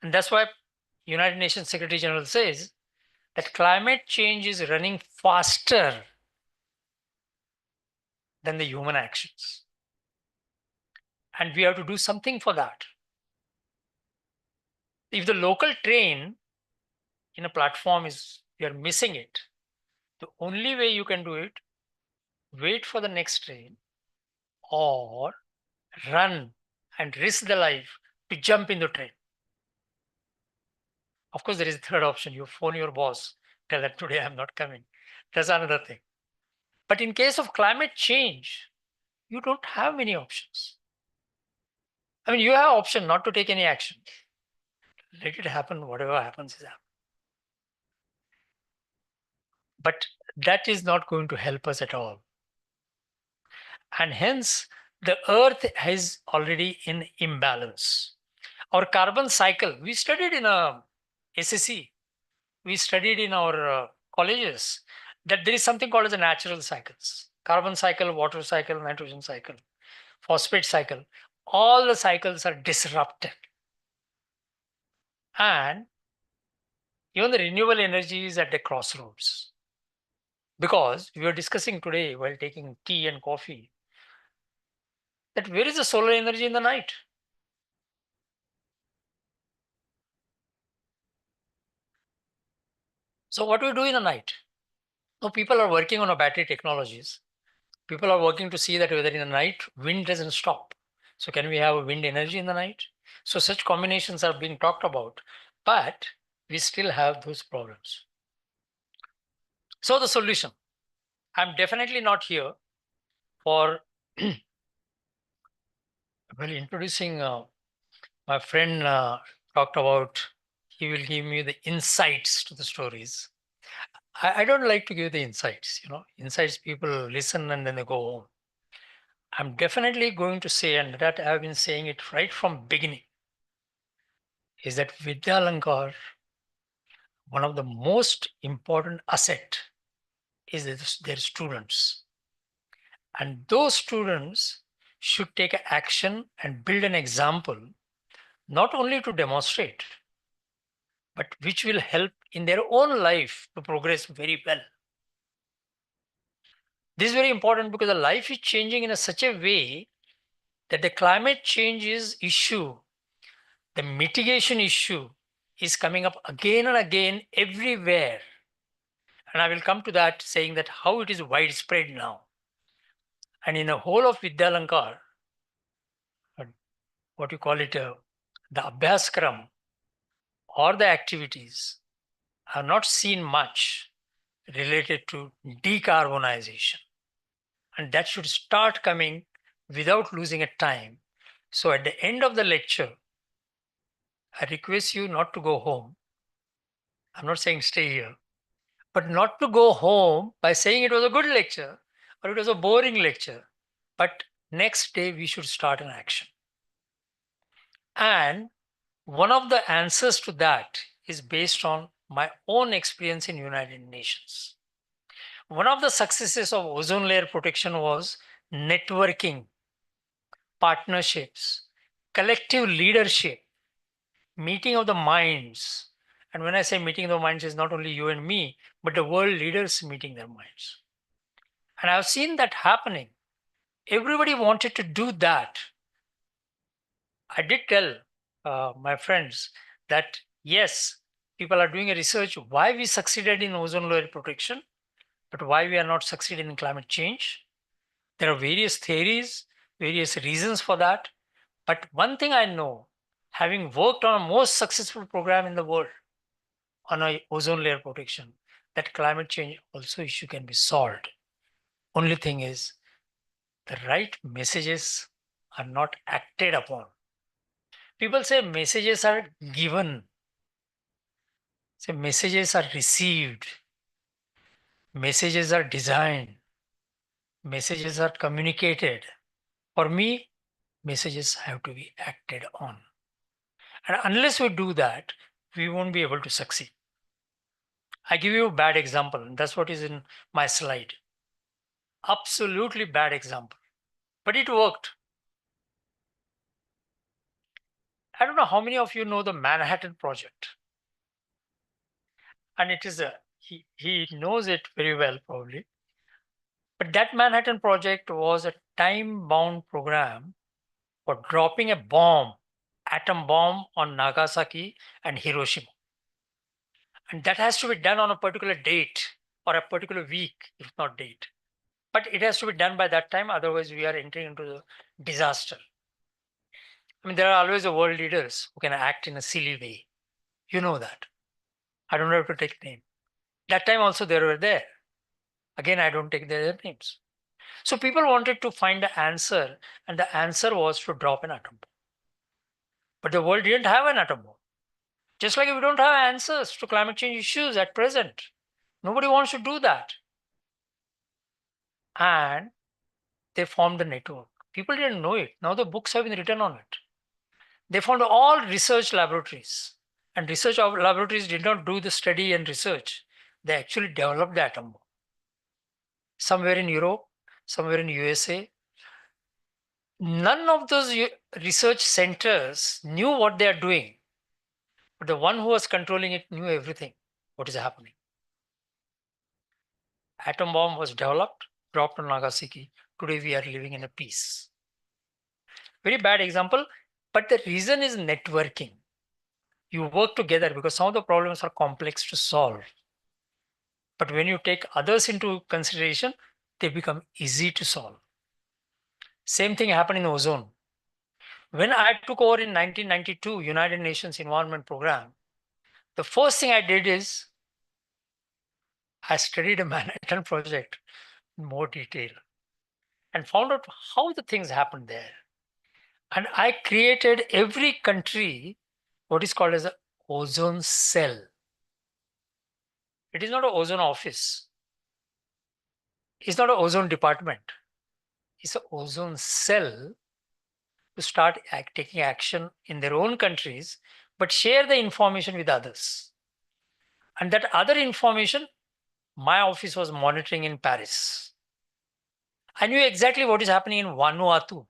And that's why United Nations Secretary General says that climate change is running faster than the human actions. And we have to do something for that. If the local train in a platform is, you're missing it, the only way you can do it, wait for the next train or run and risk the life to jump in the train. Of course, there is a third option. You phone your boss, tell them today I'm not coming. That's another thing. But in case of climate change, you don't have many options. I mean, you have option not to take any action. Let it happen, whatever happens is happen. But that is not going to help us at all. And hence, the earth is already in imbalance. Our carbon cycle, we studied in a SSC, we studied in our colleges that there is something called as a natural cycles. Carbon cycle, water cycle, nitrogen cycle, phosphate cycle. All the cycles are disrupted. And even the renewable energy is at the crossroads. Because we were discussing today while taking tea and coffee that where is the solar energy in the night? So what do we do in the night? Now people are working on a battery technologies. People are working to see that whether in the night wind doesn't stop. So can we have wind energy in the night? So such combinations are being talked about, but we still have those problems. So the solution, I'm definitely not here for well introducing my friend talked about he will give me the insights to the stories. I don't like to give the insights, insights people listen and then they go home. I'm definitely going to say, and that I've been saying it right from beginning, is that Vidyalankar, one of the most important asset is their students. And those students should take action and build an example, not only to demonstrate, but which will help in their own life to progress very well. This is very important because the life is changing in such a way that the climate change issue, the mitigation issue is coming up again and again everywhere. And I will come to that saying that how it is widespread now. And in the whole of Vidyalankar, what you call it, the Abhyaskram or the activities are not seen much related to decarbonization. And that should start coming without losing a time. So at the end of the lecture, I request you not to go home. I'm not saying stay here, but not to go home by saying it was a good lecture or it was a boring lecture. But next day we should start an action. And one of the answers to that is based on my own experience in United Nations. One of the successes of ozone layer protection was networking, partnerships, collective leadership, meeting of the minds. And when I say meeting of the minds, is not only you and me, but the world leaders meeting their minds. And I've seen that happening. Everybody wanted to do that. I did tell my friends that yes, people are doing a research why we succeeded in ozone layer protection, but why we are not succeeding in climate change. There are various theories, various reasons for that. But one thing I know, having worked on a most successful program in the world on a ozone layer protection, that climate change also issue can be solved. Only thing is the right messages are not acted upon. People say messages are given, say messages are received, messages are designed, messages are communicated. For me, messages have to be acted on. And unless we do that, we won't be able to succeed. I give you a bad example, and that's what is in my slide. Absolutely bad example, but it worked. I don't know how many of you know the Manhattan Project. And it is he knows it very well, probably. But that Manhattan Project was a time-bound program for dropping a bomb, atom bomb on Nagasaki and Hiroshima. And that has to be done on a particular date or a particular week, if not date. But it has to be done by that time, otherwise we are entering into the disaster. I mean, there are always the world leaders who can act in a silly way. You know that. I don't have to take name. That time also they were there. Again, I don't take their names. So people wanted to find the answer, and the answer was to drop an atom bomb. But the world didn't have an atom bomb. Just like we don't have answers to climate change issues at present. Nobody wants to do that. And they formed a network. People didn't know it. Now the books have been written on it. They found all research laboratories. And research laboratories did not do the study and research. They actually developed the atom bomb. Somewhere in Europe, somewhere in USA. None of those research centers knew what they are doing. But the one who was controlling it knew everything, what is happening. Atom bomb was developed, dropped on Nagasaki. Today we are living in a peace. Very bad example, but the reason is networking. You work together because some of the problems are complex to solve. But when you take others into consideration, they become easy to solve. Same thing happened in ozone. When I took over in 1992 United Nations Environment Program, the first thing I did is I studied a Manhattan Project in more detail and found out how the things happened there. And I created every country what is called as an ozone cell. It is not an ozone office. It's not an ozone department. It's an ozone cell to start taking action in their own countries, but share the information with others. And that other information, my office was monitoring in Paris. I knew exactly what is happening in Vanuatu.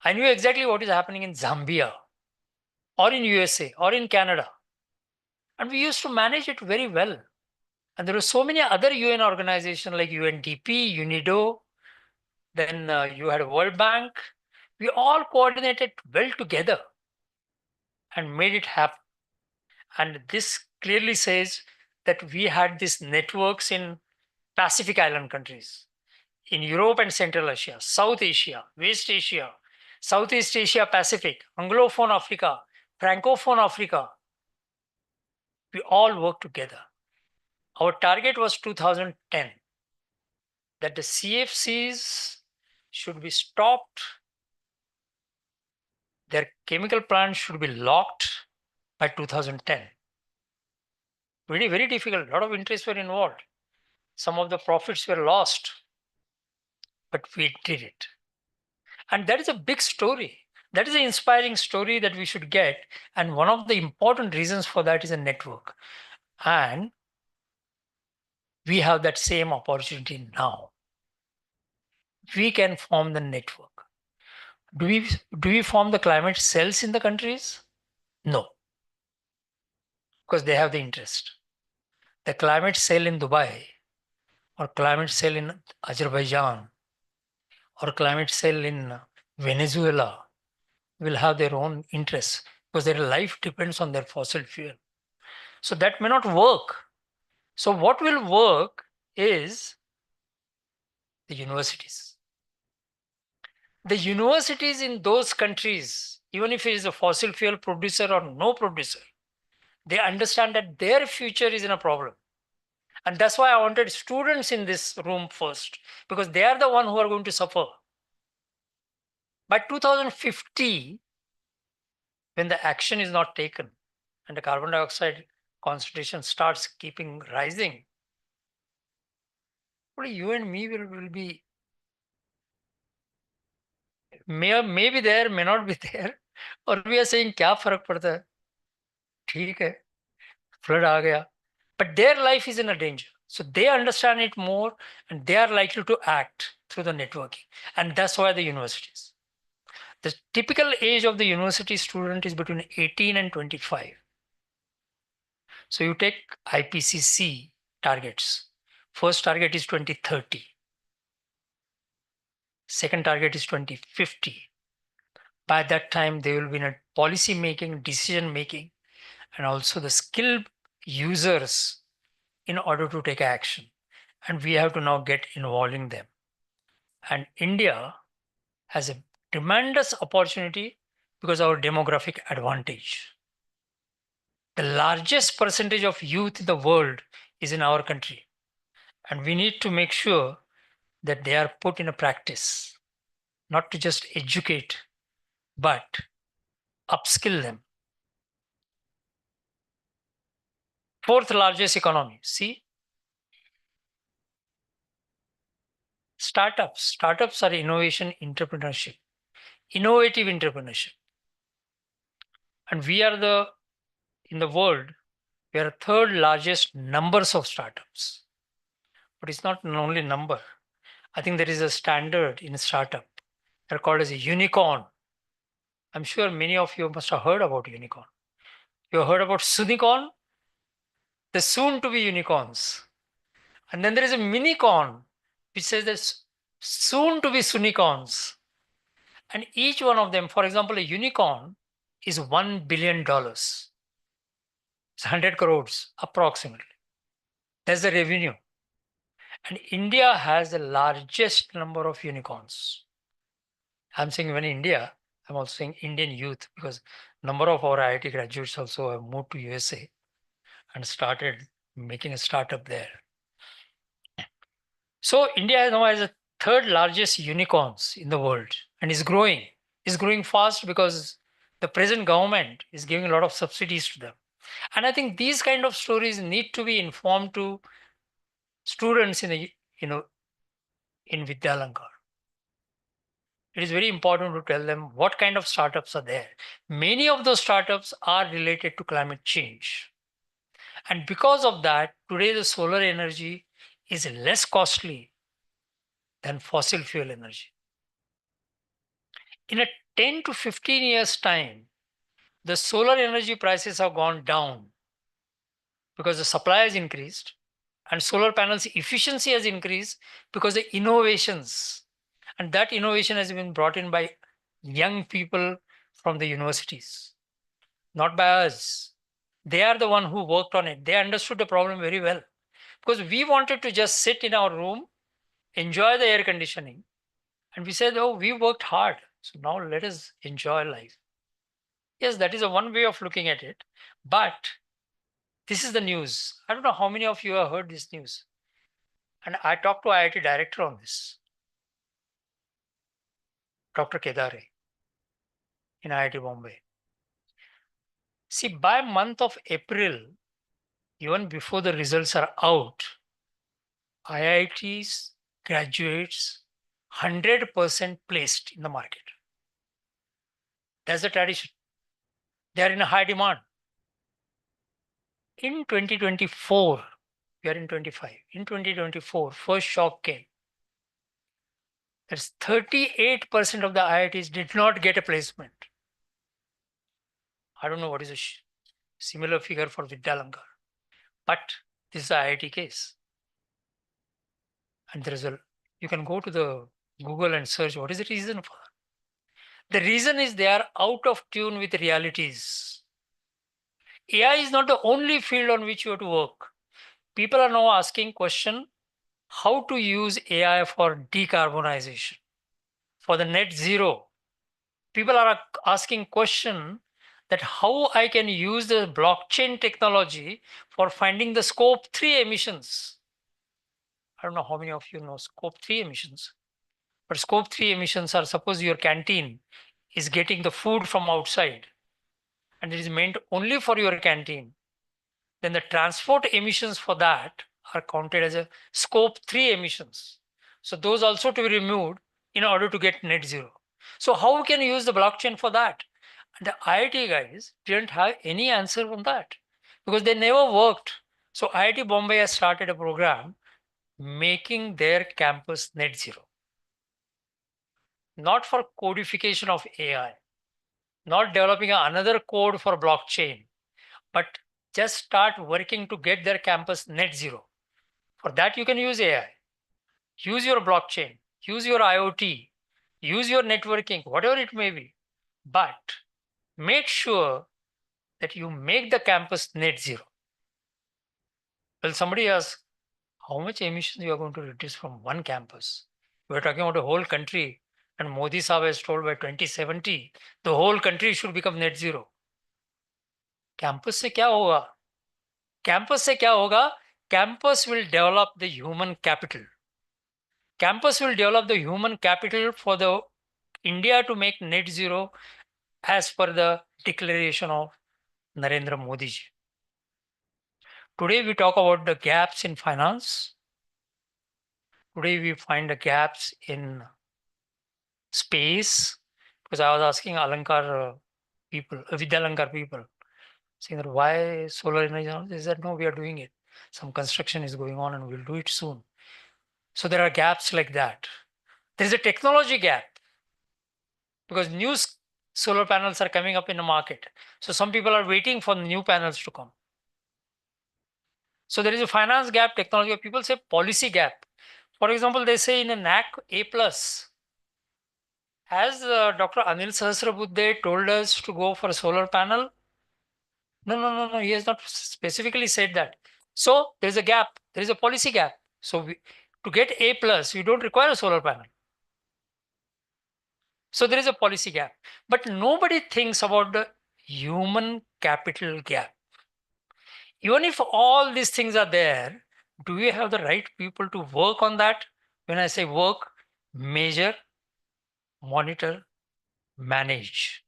I knew exactly what is happening in Zambia or in USA or in Canada. And we used to manage it very well. And there were so many other UN organizations like UNDP, UNIDO, then you had a World Bank. We all coordinated well together and made it happen. And this clearly says that we had these networks in Pacific Island countries, in Europe and Central Asia, South Asia, West Asia, Southeast Asia Pacific, Anglophone Africa, Francophone Africa. We all work together. Our target was 2010, that the CFCs should be stopped, their chemical plants should be locked by 2010. Very, very difficult. A lot of interests were involved. Some of the profits were lost, but we did it. And that is a big story. That is an inspiring story that we should get. And one of the important reasons for that is a network. And we have that same opportunity now. We can form the network. Do we form the climate cells in the countries? No, because they have the interest. The climate cell in Dubai or climate cell in Azerbaijan or climate cell in Venezuela will have their own interests because their life depends on their fossil fuel. So that may not work. So what will work is the universities. The universities in those countries, even if it is a fossil fuel producer or no producer, they understand that their future is in a problem. And that's why I wanted students in this room first, because they are the one who are going to suffer. By 2050, when the action is not taken and the carbon dioxide concentration starts keeping rising, only you and me will be, may be there, may not be there. और we are saying क्या फर्क पड़ता है, ठीक है, flood आ गया. But their life is in a danger. So they understand it more and they are likely to act through the networking. And that's why the universities. The typical age of the university student is between 18 and 25. So you take IPCC targets. First target is 2030. Second target is 2050. By that time, they will be in a policy making, decision making, and also the skilled users in order to take action. And we have to now get involving them. And India has a tremendous opportunity because of our demographic advantage. The largest percentage of youth in the world is in our country. And we need to make sure that they are put in a practice, not to just educate, but upskill them. Fourth largest economy. See, startups. Startups are innovation entrepreneurship, innovative entrepreneurship. And we are in the world, we are third largest numbers of startups. But it's not an only number. I think there is a standard in startup. They're called as a unicorn. I'm sure many of you must have heard about unicorn. You heard about Sunicorn, the soon to be unicorns. And then there is a minicorn, which says there's soon to be Sunicorns. And each one of them, for example, a unicorn is $1 billion. It's 100 crores approximately. That's the revenue. And India has the largest number of unicorns. I'm saying when India, I'm also saying Indian youth, because number of our IIT graduates also have moved to USA and started making a startup there. So India now has the third largest unicorns in the world and is growing. Is growing fast because the present government is giving a lot of subsidies to them. And I think these kind of stories need to be informed to students in the, in Vidyalankar. It is very important to tell them what kind of startups are there. Many of those startups are related to climate change. And because of that, today the solar energy is less costly than fossil fuel energy. In a 10 to 15 years time, the solar energy prices have gone down because the supply has increased and solar panels efficiency has increased because the innovations, and that innovation has been brought in by young people from the universities, not by us. They are the one who worked on it. They understood the problem very well because we wanted to just sit in our room, enjoy the air conditioning, and we said, oh, we worked hard. So now let us enjoy life. Yes, that is a one way of looking at it. But this is the news. I don't know how many of you have heard this news. And I talked to IIT director on this, Dr. Kedare in IIT Bombay. See, by month of April, even before the results are out, IITs graduates 100% placed in the market. That's the tradition. They are in a high demand. In 2024, we are in 25. In 2024, first shock came. There's 38% of the IITs did not get a placement. I don't know what is a similar figure for Vidyalankar, but this is the IIT case. And you can go to the Google and search what is the reason for that. The reason is they are out of tune with realities. AI is not the only field on which you have to work. People are now asking question, how to use AI for decarbonization, for the net zero. People are asking question that how I can use the blockchain technology for finding the scope 3 emissions. I don't know how many of you know scope 3 emissions. But scope 3 emissions are, suppose your canteen is getting the food from outside and it is meant only for your canteen, then the transport emissions for that are counted as a scope 3 emissions. So those also to be removed in order to get net zero. So how can you use the blockchain for that? And the IIT guys didn't have any answer on that because they never worked. So IIT Bombay has started a program making their campus net zero. Not for codification of AI, not developing another code for blockchain, but just start working to get their campus net zero. For that, you can use AI, use your blockchain, use your IoT, use your networking, whatever it may be. But make sure that you make the campus net zero. Well, somebody asks, how much emissions you are going to reduce from one campus? We're talking about a whole country, and Modi Saab has told by 2070, the whole country should become net zero. Campus से क्या होगा? Campus से क्या होगा? Campus will develop the human capital. Campus will develop the human capital for the India to make net zero as per the declaration of Narendra Modi ji. Today we talk about the gaps in finance. Today we find the gaps in space. Because I was asking Alankar people, Vidyalankar people, saying that why solar energy? They said, no, we are doing it. Some construction is going on and we'll do it soon. So there are gaps like that. There is a technology gap because new solar panels are coming up in the market. So some people are waiting for new panels to come. So there is a finance gap, technology gap. People say policy gap. For example, they say in a NAC A+, has Dr. Anil Sahasrabudhe told us to go for a solar panel? No. He has not specifically said that. So there is a gap. There is a policy gap. So to get A+, you don't require a solar panel. So there is a policy gap. But nobody thinks about the human capital gap. Even if all these things are there, do we have the right people to work on that? When I say work, measure, monitor, manage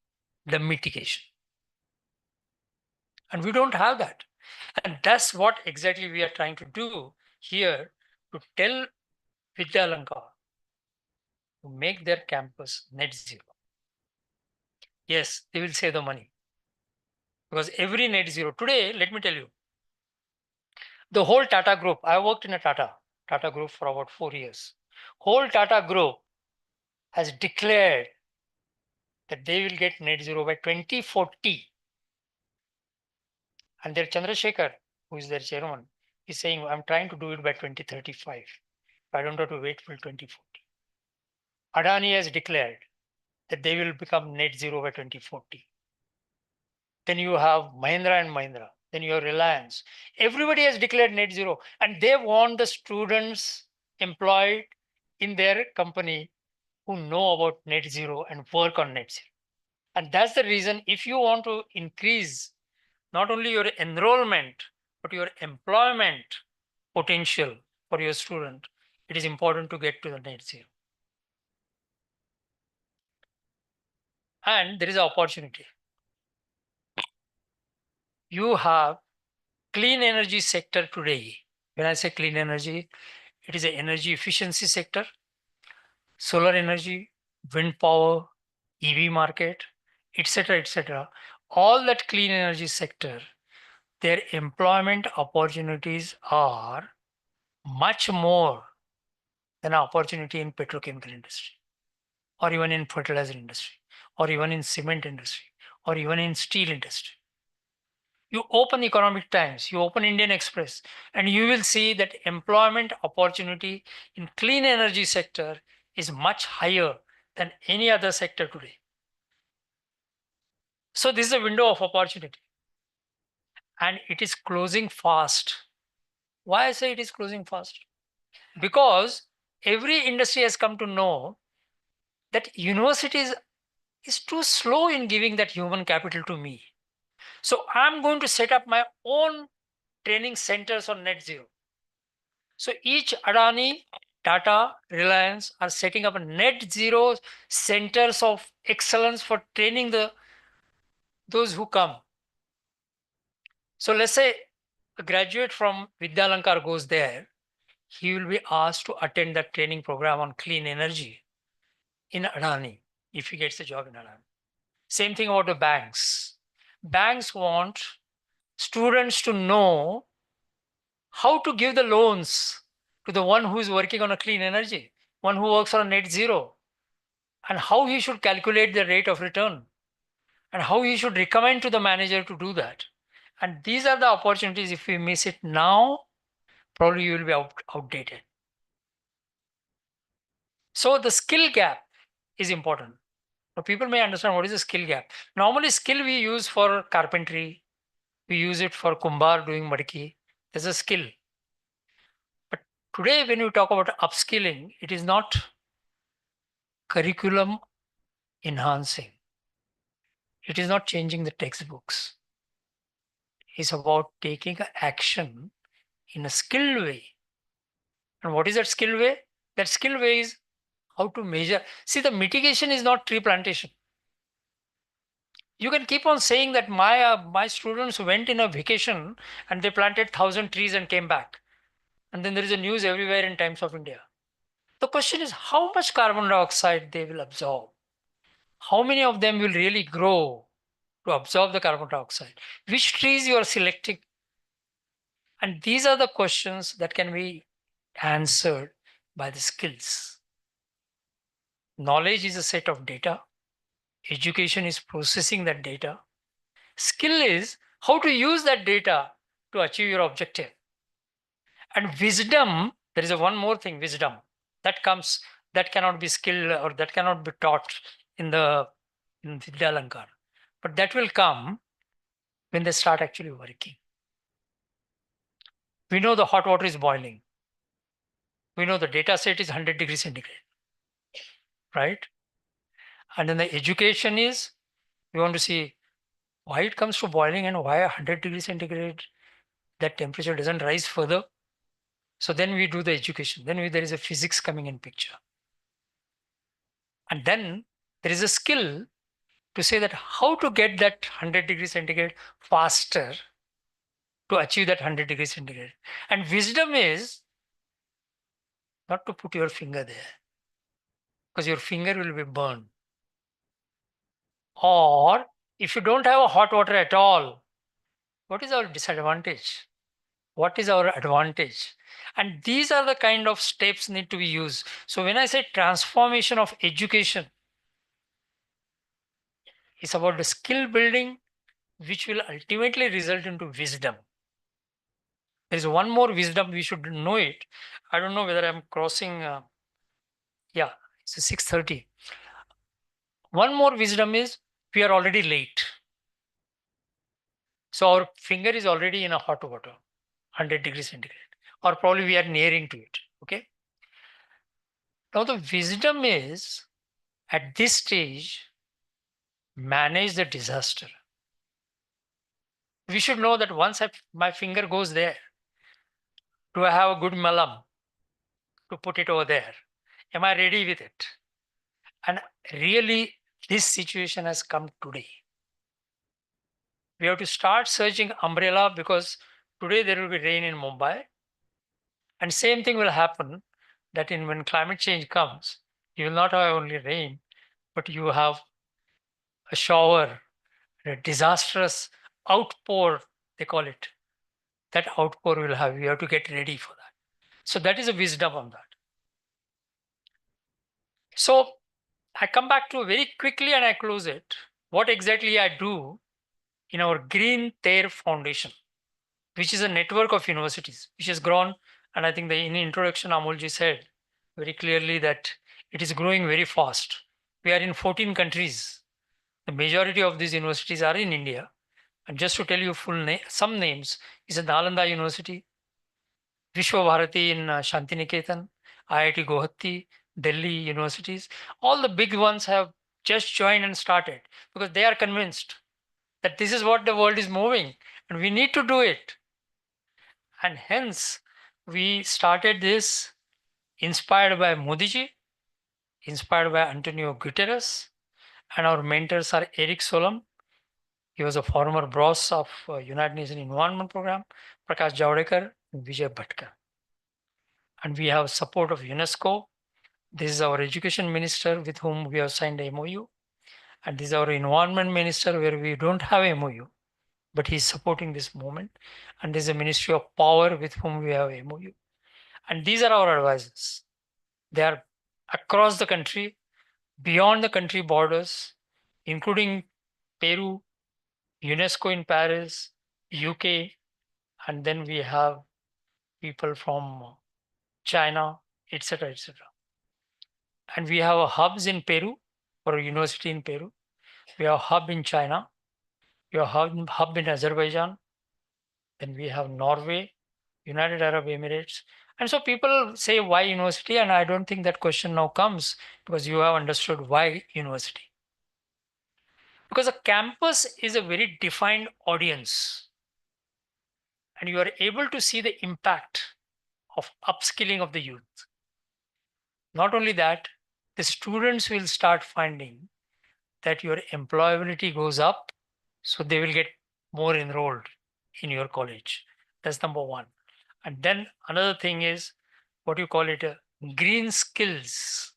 the mitigation. And we don't have that. And that's what exactly we are trying to do here, to tell Vidyalankar to make their campus net zero. Yes, they will save the money. Because every net zero, today, let me tell you, the whole Tata group, I worked in a Tata group for about 4 years. Whole Tata group has declared that they will get net zero by 2040. And their Chandrasekhar, who is their chairman, is saying, I'm trying to do it by 2035. I don't have to wait till 2040. Adani has declared that they will become net zero by 2040. Then you have Mahindra and Mahindra. Then you have Reliance. Everybody has declared net zero, and they want the students employed in their company who know about net zero and work on net zero. And that's the reason, if you want to increase not only your enrollment, but your employment potential for your student, it is important to get to the net zero. And there is an opportunity. You have clean energy sector today. When I say clean energy, it is an energy efficiency sector, solar energy, wind power, EV market, etc., etc. All that clean energy sector, their employment opportunities are much more than an opportunity in petrochemical industry, or even in fertilizer industry, or even in cement industry, or even in steel industry. You open Economic Times, you open Indian Express, and you will see that employment opportunity in clean energy sector is much higher than any other sector today. So this is a window of opportunity, and it is closing fast. Why I say it is closing fast? Because every industry has come to know that universities is too slow in giving that human capital to me. So I'm going to set up my own training centers on net zero. So each Adani, Tata, Reliance are setting up a net zero centers of excellence for training those who come. So let's say a graduate from Vidyalankar goes there, he will be asked to attend that training program on clean energy in Adani if he gets a job in Adani. Same thing about the banks. Banks want students to know how to give the loans to the one who is working on a clean energy, one who works on net zero, and how he should calculate the rate of return, and how he should recommend to the manager to do that. And these are the opportunities. If we miss it now, probably you will be outdated. So the skill gap is important. Now, people may understand what is a skill gap. Normally, skill we use for carpentry, we use it for kumbar doing madki. There's a skill. But today, when you talk about upskilling, it is not curriculum enhancing. It is not changing the textbooks. It's about taking action in a skilled way. And what is that skilled way? That skilled way is how to measure. See, the mitigation is not tree plantation. You can keep on saying that my students went in a vacation and they planted 1,000 trees and came back. And then there is a news everywhere in Times of India. The question is how much carbon dioxide they will absorb. How many of them will really grow to absorb the carbon dioxide? Which trees you are selecting? And these are the questions that can be answered by the skills. Knowledge is a set of data. Education is processing that data. Skill is how to use that data to achieve your objective. And wisdom, there is a one more thing, wisdom, that comes, that cannot be skilled or that cannot be taught in Vidyalankar. But that will come when they start actually working. We know the hot water is boiling. We know the data set is 100 degrees centigrade, right? And then the education is, we want to see why it comes to boiling and why 100 degrees centigrade, that temperature doesn't rise further. So then we do the education. Then there is a physics coming in picture. And then there is a skill to say that how to get that 100 degrees centigrade faster to achieve that 100 degrees centigrade. And wisdom is not to put your finger there because your finger will be burned. Or if you don't have a hot water at all, what is our disadvantage? What is our advantage? And these are the kind of steps need to be used. So when I say transformation of education, it's about the skill building, which will ultimately result into wisdom. There is one more wisdom, we should know it. I don't know whether I'm crossing. Yeah, it's 6:30. One more wisdom is we are already late. So our finger is already in a hot water, 100 degrees centigrade, or probably we are nearing to it. Okay. Now the wisdom is at this stage, manage the disaster. We should know that once my finger goes there, do I have a good malam to put it over there? Am I ready with it? And really, this situation has come today. We have to start searching umbrella because today there will be rain in Mumbai. And same thing will happen that when climate change comes, you will not have only rain, but you have a shower, a disastrous outpour, they call it. That outpour will have, you have to get ready for that. So that is a wisdom on that. So I come back to very quickly and I close it. What exactly I do in our Green Ter Foundation, which is a network of universities, which has grown. And I think in the introduction, Amolji said very clearly that it is growing very fast. We are in 14 countries. The majority of these universities are in India. And just to tell you some names, is Nalanda University, Vishwa Bharati in Shantiniketan, IIT Guwahati, Delhi universities. All the big ones have just joined and started because they are convinced that this is what the world is moving and we need to do it. And hence, we started this inspired by Modiji, inspired by Antonio Guterres, and our mentors are Eric Solom. He was a former boss of United Nations Environment Program, Prakash Javadekar, and Vijay Bhatkar. And we have support of UNESCO. This is our education minister with whom we have signed a MOU. And this is our environment minister where we don't have a MOU, but he's supporting this movement. And this is a Ministry of Power with whom we have a MOU. And these are our advisors. They are across the country, beyond the country borders, including Peru, UNESCO in Paris, UK, and then we have people from China, etc., etc. And we have hubs in Peru for a university in Peru. We have a hub in China. We have a hub in Azerbaijan. Then we have Norway, United Arab Emirates. And so people say, why university? And I don't think that question now comes because you have understood why university. Because a campus is a very defined audience. And you are able to see the impact of upskilling of the youth. Not only that, the students will start finding that your employability goes up, so they will get more enrolled in your college. That's number one. And then another thing is what you call it, green skills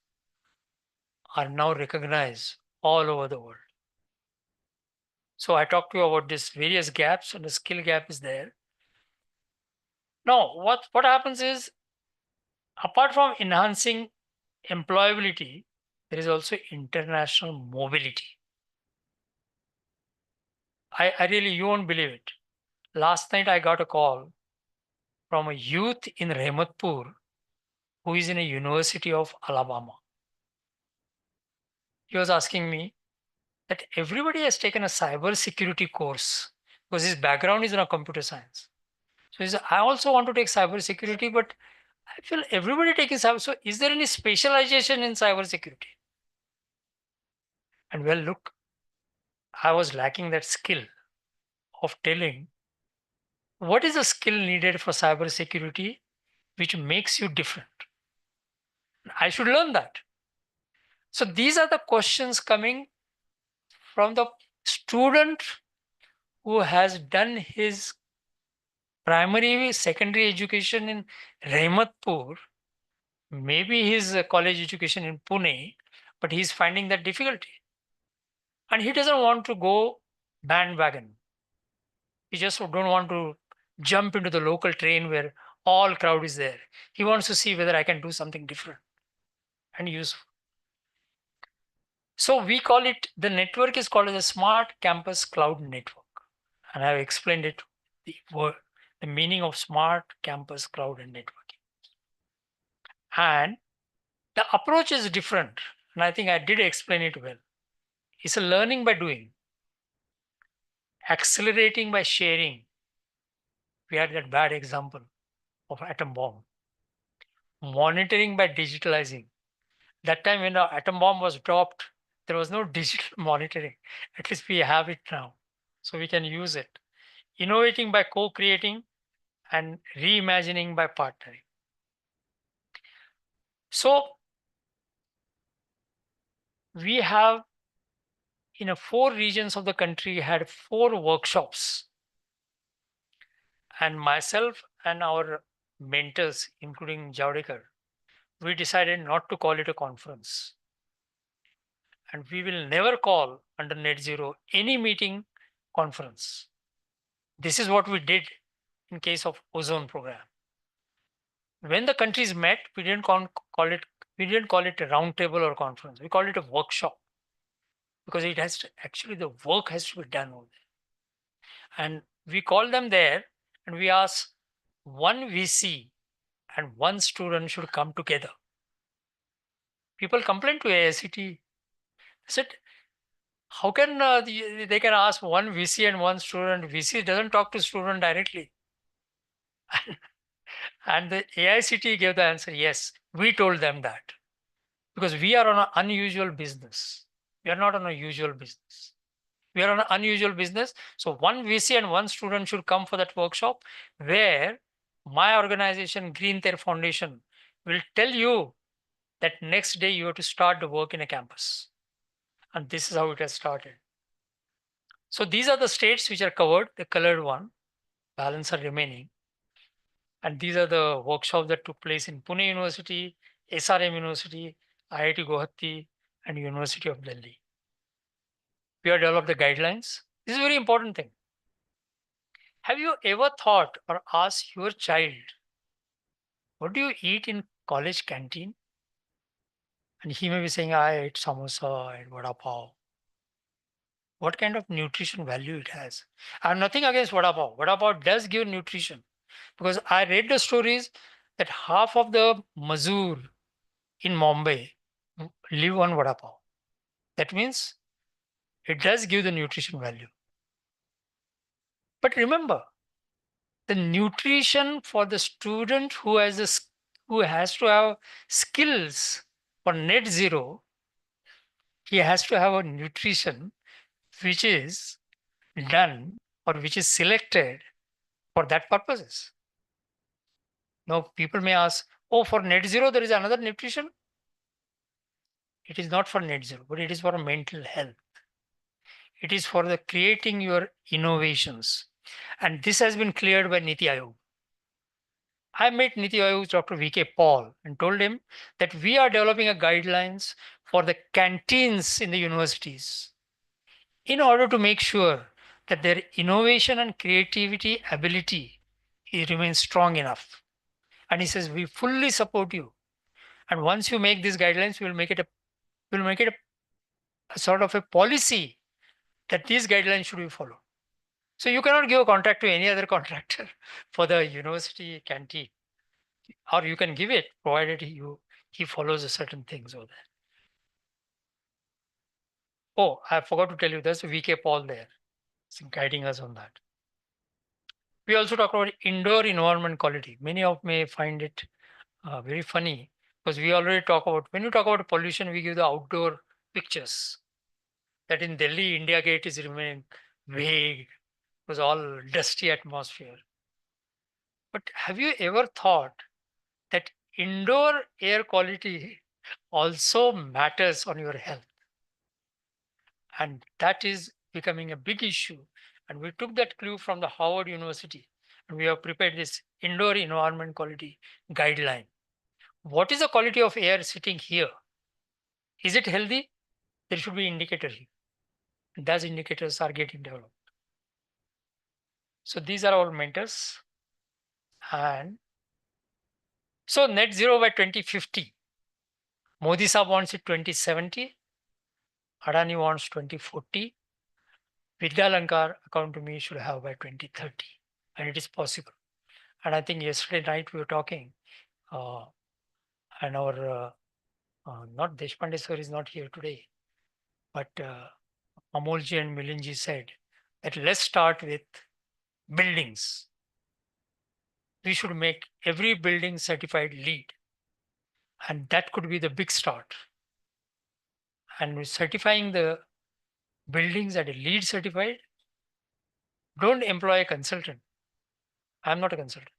are now recognized all over the world. So I talked to you about these various gaps, and the skill gap is there. Now, what happens is, apart from enhancing employability, there is also international mobility. I really, you won't believe it. Last night I got a call from a youth in Rehmatpur who is in a University of Alabama. He was asking me that everybody has taken a cyber security course because his background is in a computer science. So he said, I also want to take cyber security, but I feel everybody taking cyber. So is there any specialization in cyber security? And well, look, I was lacking that skill of telling what is the skill needed for cyber security which makes you different. I should learn that. So these are the questions coming from the student who has done his primary, secondary education in Rehmatpur, maybe his college education in Pune, but he's finding that difficulty. And he doesn't want to go bandwagon. He just don't want to jump into the local train where all crowd is there. He wants to see whether I can do something different and useful. So we call it, the network is called as a Smart Campus Cloud Network. And I've explained it, the meaning of Smart Campus Cloud and Networking. And the approach is different. And I think I did explain it well. It's a learning by doing, accelerating by sharing. We had that bad example of atom bomb. Monitoring by digitalizing. That time when the atom bomb was dropped, there was no digital monitoring. At least we have it now, so we can use it. Innovating by co-creating and reimagining by partnering. So we have, in 4 regions of the country, had 4 workshops. And myself and our mentors, including Javadekar, we decided not to call it a conference. And we will never call under net zero any meeting conference. This is what we did in case of ozone program. When the countries met, we didn't call it a round table or conference. We called it a workshop because it has to, actually the work has to be done over there. And we called them there and we asked, one VC and one student should come together. People complained to AICT. They said, how can they can ask one VC and one student? VC doesn't talk to student directly. And the AICT gave the answer, yes, we told them that. Because we are on an unusual business. We are not on a usual business. We are on an unusual business. So one VC and one student should come for that workshop where my organization, Green Ther Foundation, will tell you that next day you have to start the work in a campus. And this is how it has started. So these are the states which are covered, the colored one, balance are remaining. And these are the workshops that took place in Pune University, SRM University, IIT Guwahati, and University of Delhi. We have developed the guidelines. This is a very important thing. Have you ever thought or asked your child, what do you eat in college canteen? And he may be saying, I ate samosa and vada pav. What kind of nutrition value it has? I have nothing against vada pav. Vada pav does give nutrition because I read the stories that half of the mazur in Mumbai live on vada pav. That means it does give the nutrition value. But remember, the nutrition for the student who has to have skills for net zero, he has to have a nutrition which is done or which is selected for that purposes. Now people may ask, oh, for net zero there is another nutrition. It is not for net zero, but it is for mental health. It is for the creating your innovations. And this has been cleared by Niti Aayog. I met Niti Aayog's Dr. V.K. Paul and told him that we are developing a guidelines for the canteens in the universities in order to make sure that their innovation and creativity ability remains strong enough. And he says, we fully support you. And once you make these guidelines, we'll make it a sort of a policy that these guidelines should be followed. So you cannot give a contract to any other contractor for the university canteen, or you can give it provided he follows a certain things over there. Oh, I forgot to tell you, there's a VK Paul there. He's guiding us on that. We also talk about indoor environment quality. Many of may find it very funny because we already talk about, when you talk about pollution, we give the outdoor pictures. That in Delhi, India Gate is remaining vague. It was all dusty atmosphere. But have you ever thought that indoor air quality also matters on your health? And that is becoming a big issue. And we took that clue from the Harvard University and we have prepared this indoor environment quality guideline. What is the quality of air sitting here? Is it healthy? There should be indicator here. And those indicators are getting developed. So these are our mentors. And so net zero by 2050. Modi Saab wants it 2070. Adani wants 2040. Vidyalankar, according to me, should have by 2030. And it is possible. And I think yesterday night we were talking, and our, not Deshpande sir is not here today, but Amolji and Milinji said that let's start with buildings. We should make every building certified LEED. And that could be the big start. And with certifying the buildings that are LEED certified, don't employ a consultant. I'm not a consultant.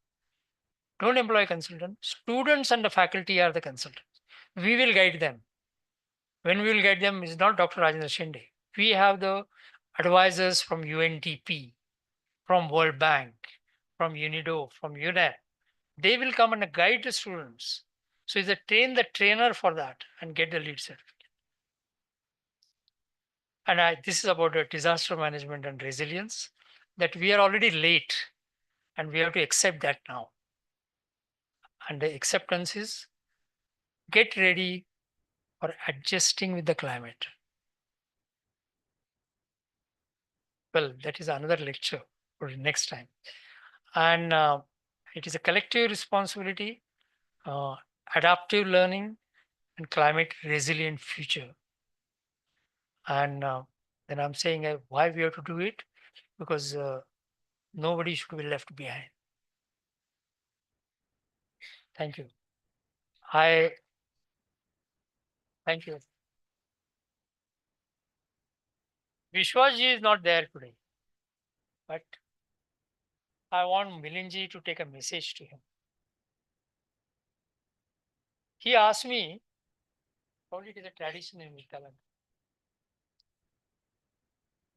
Don't employ a consultant. Students and the faculty are the consultants. We will guide them. When we will guide them is not Dr. Rajendra Shinde. We have the advisors from UNDP, from World Bank, from UNIDO, from UNEP. They will come and guide the students. So it's a train the trainer for that and get the LEED certificate. And this is about the disaster management and resilience, that we are already late and we have to accept that now. And the acceptance is get ready for adjusting with the climate. Well, that is another lecture for the next time. And it is a collective responsibility, adaptive learning, and climate resilient future. And then I'm saying why we have to do it, because nobody should be left behind. Thank you. Thank you. Vishwaji is not there today, but I want Milinji to take a message to him. He asked me, probably it is a tradition in Vitalan.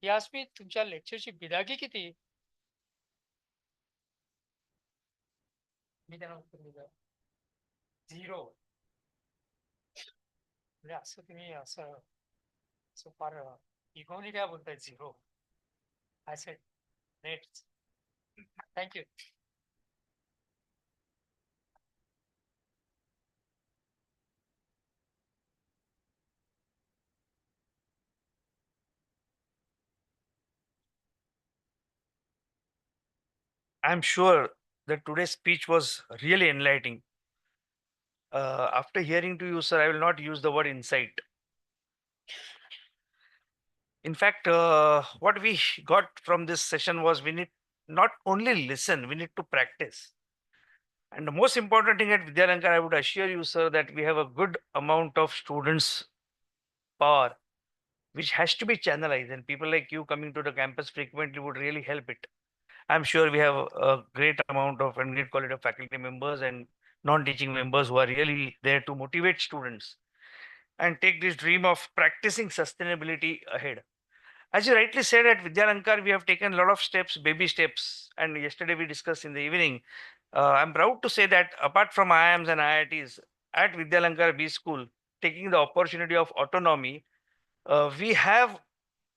He asked me, तुमच्या लेक्चरची बिदागी किती? मी त्यांना उत्तर दिलं, 0. म्हणजे असं तुम्ही असं फार इगोनी काय बोलताय 0? I said, great. Thank you. I'm sure that today's speech was really enlightening. After hearing to you, sir, I will not use the word insight. In fact, what we got from this session was we need not only listen, we need to practice. And the most important thing at Vidyalankar, I would assure you, sir, that we have a good amount of students' power, which has to be channelized. And people like you coming to the campus frequently would really help it. I'm sure we have a great amount of and great quality of faculty members and non-teaching members who are really there to motivate students and take this dream of practicing sustainability ahead. As you rightly said, at Vidyalankar, we have taken a lot of steps, baby steps. And yesterday we discussed in the evening. I'm proud to say that apart from IIMs and IITs, at Vidyalankar B School, taking the opportunity of autonomy, we have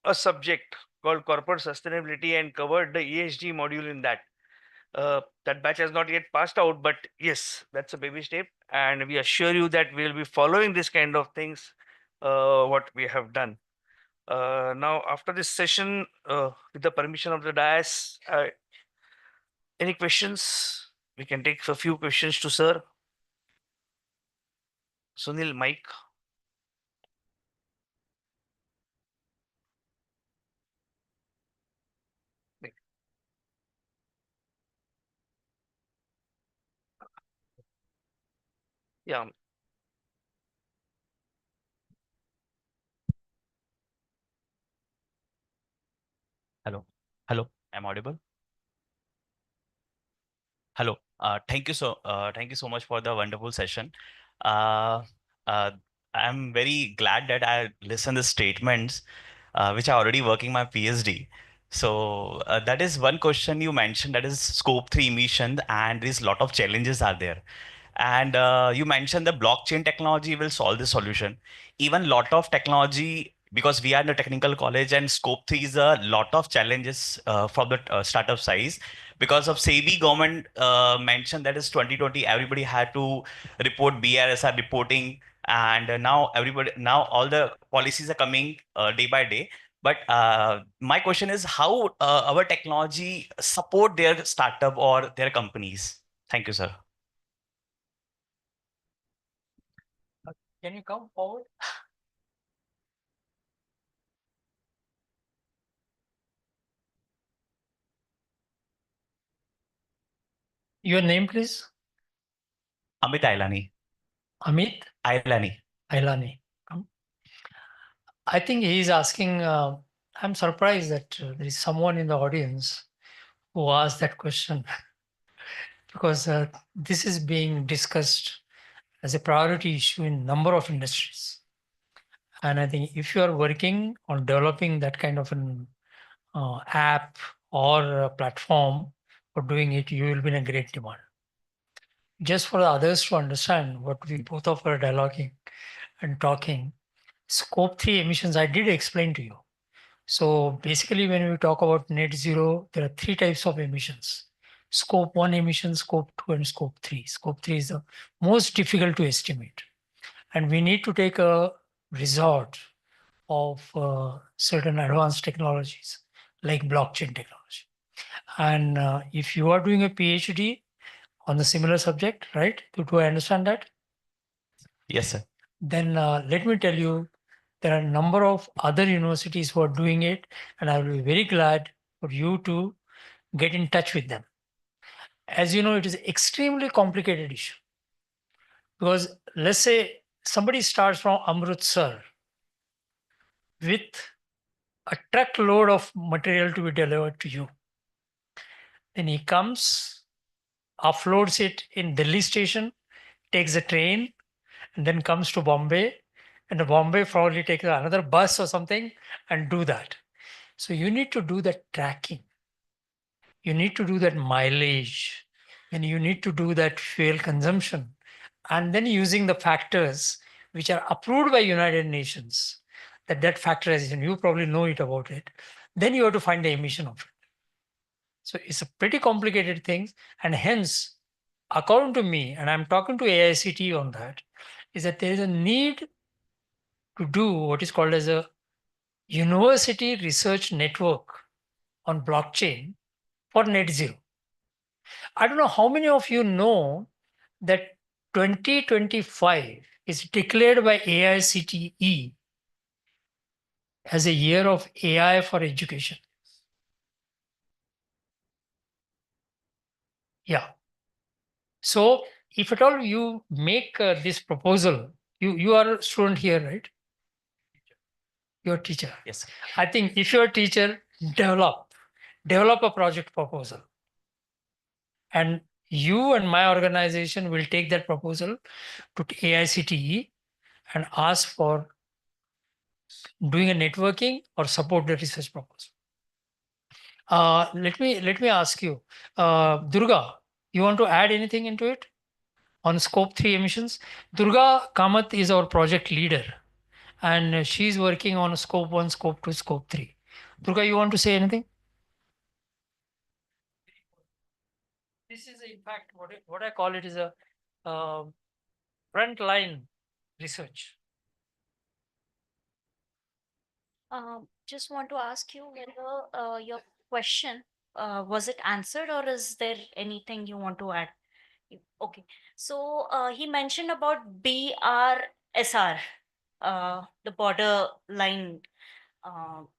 a subject called corporate sustainability and covered the ESG module in that. That batch has not yet passed out, but yes, that's a baby step. And we assure you that we'll be following this kind of things, what we have done. Now, after this session, with the permission of the dais, any questions? We can take a few questions to sir. Sunil, Mike. Yeah. Hello. Hello. I'm audible. Hello. Thank you so much for the wonderful session. Uh, uh, I'm very glad that I listened the statements, which are already working my PhD. So that is one question you mentioned, that is scope 3 emission, and there's a lot of challenges are there. And you mentioned the blockchain technology will solve the solution. Even lot of technology, because we are in a technical college, and scope 3 is a lot of challenges from the startup size. Because of SEBI government mentioned that is 2020, everybody had to report BRSR reporting. And now all the policies are coming day by day. But my question is how our technology support their startup or their companies. Thank you, sir. Can you come forward? Your name, please? Amit Ailani. Amit Ailani. Ailani. I think he is asking, I'm surprised that there is someone in the audience who asked that question because this is being discussed as a priority issue in number of industries. And I think if you are working on developing that kind of an app or a platform for doing it, you will be in a great demand. Just for the others to understand what we both of are dialoguing and talking, scope 3 emissions, I did explain to you. So basically, when we talk about net zero, there are 3 types of emissions. Scope 1 emissions, scope 2, and scope 3. Scope 3 is the most difficult to estimate. And we need to take a resort of certain advanced technologies like blockchain technology. And if you are doing a PhD on the similar subject, right? Do I understand that? Yes, sir. Then let me tell you, there are a number of other universities who are doing it, and I will be very glad for you to get in touch with them. As you know, it is extremely complicated issue because let's say somebody starts from Amritsar with a truckload of material to be delivered to you. Then he comes, offloads it in Delhi station, takes a train, and then comes to Bombay. And the Bombay probably takes another bus or something and do that. So you need to do that tracking. You need to do that mileage. And you need to do that fuel consumption. And then using the factors which are approved by United Nations, that factorization, you probably know it about it. Then you have to find the emission of it. So it's a pretty complicated thing. And hence, according to me, and I'm talking to AICT on that, is that there is a need to do what is called as a university research network on blockchain for net zero. I don't know how many of you know that 2025 is declared by AICTE as a year of AI for education. Yeah. So if at all you make this proposal, you are a student here, right? You're a teacher. Yes, sir. I think if you're a teacher, develop a project proposal. And you and my organization will take that proposal to AICTE and ask for doing a networking or support the research proposal. Let me ask you, Durga, you want to add anything into it on scope 3 emissions? Durga Kamath is our project leader and she's working on scope 1, scope 2, scope 3. Durga, you want to say anything? This is in fact what I call it is a frontline research. Just want to ask you whether your question was it answered or is there anything you want to add? Okay, so he mentioned about BRSR, the borderline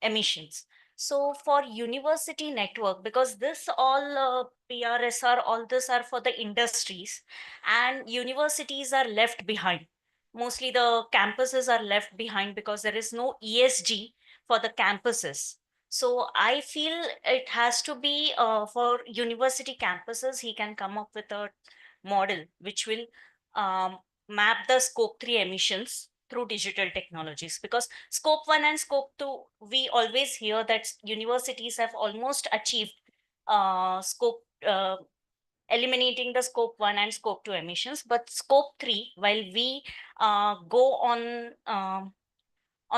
emissions. So for university network, because this all PRSR, all this are for the industries, and universities are left behind. Mostly the campuses are left behind because there is no ESG for the campuses. So I feel it has to be for university campuses. He can come up with a model which will um, map the scope 3 emissions through digital technologies, because scope 1 and scope 2, we always hear that universities have almost achieved scope eliminating the scope 1 and scope 2 emissions, but scope 3, while we go on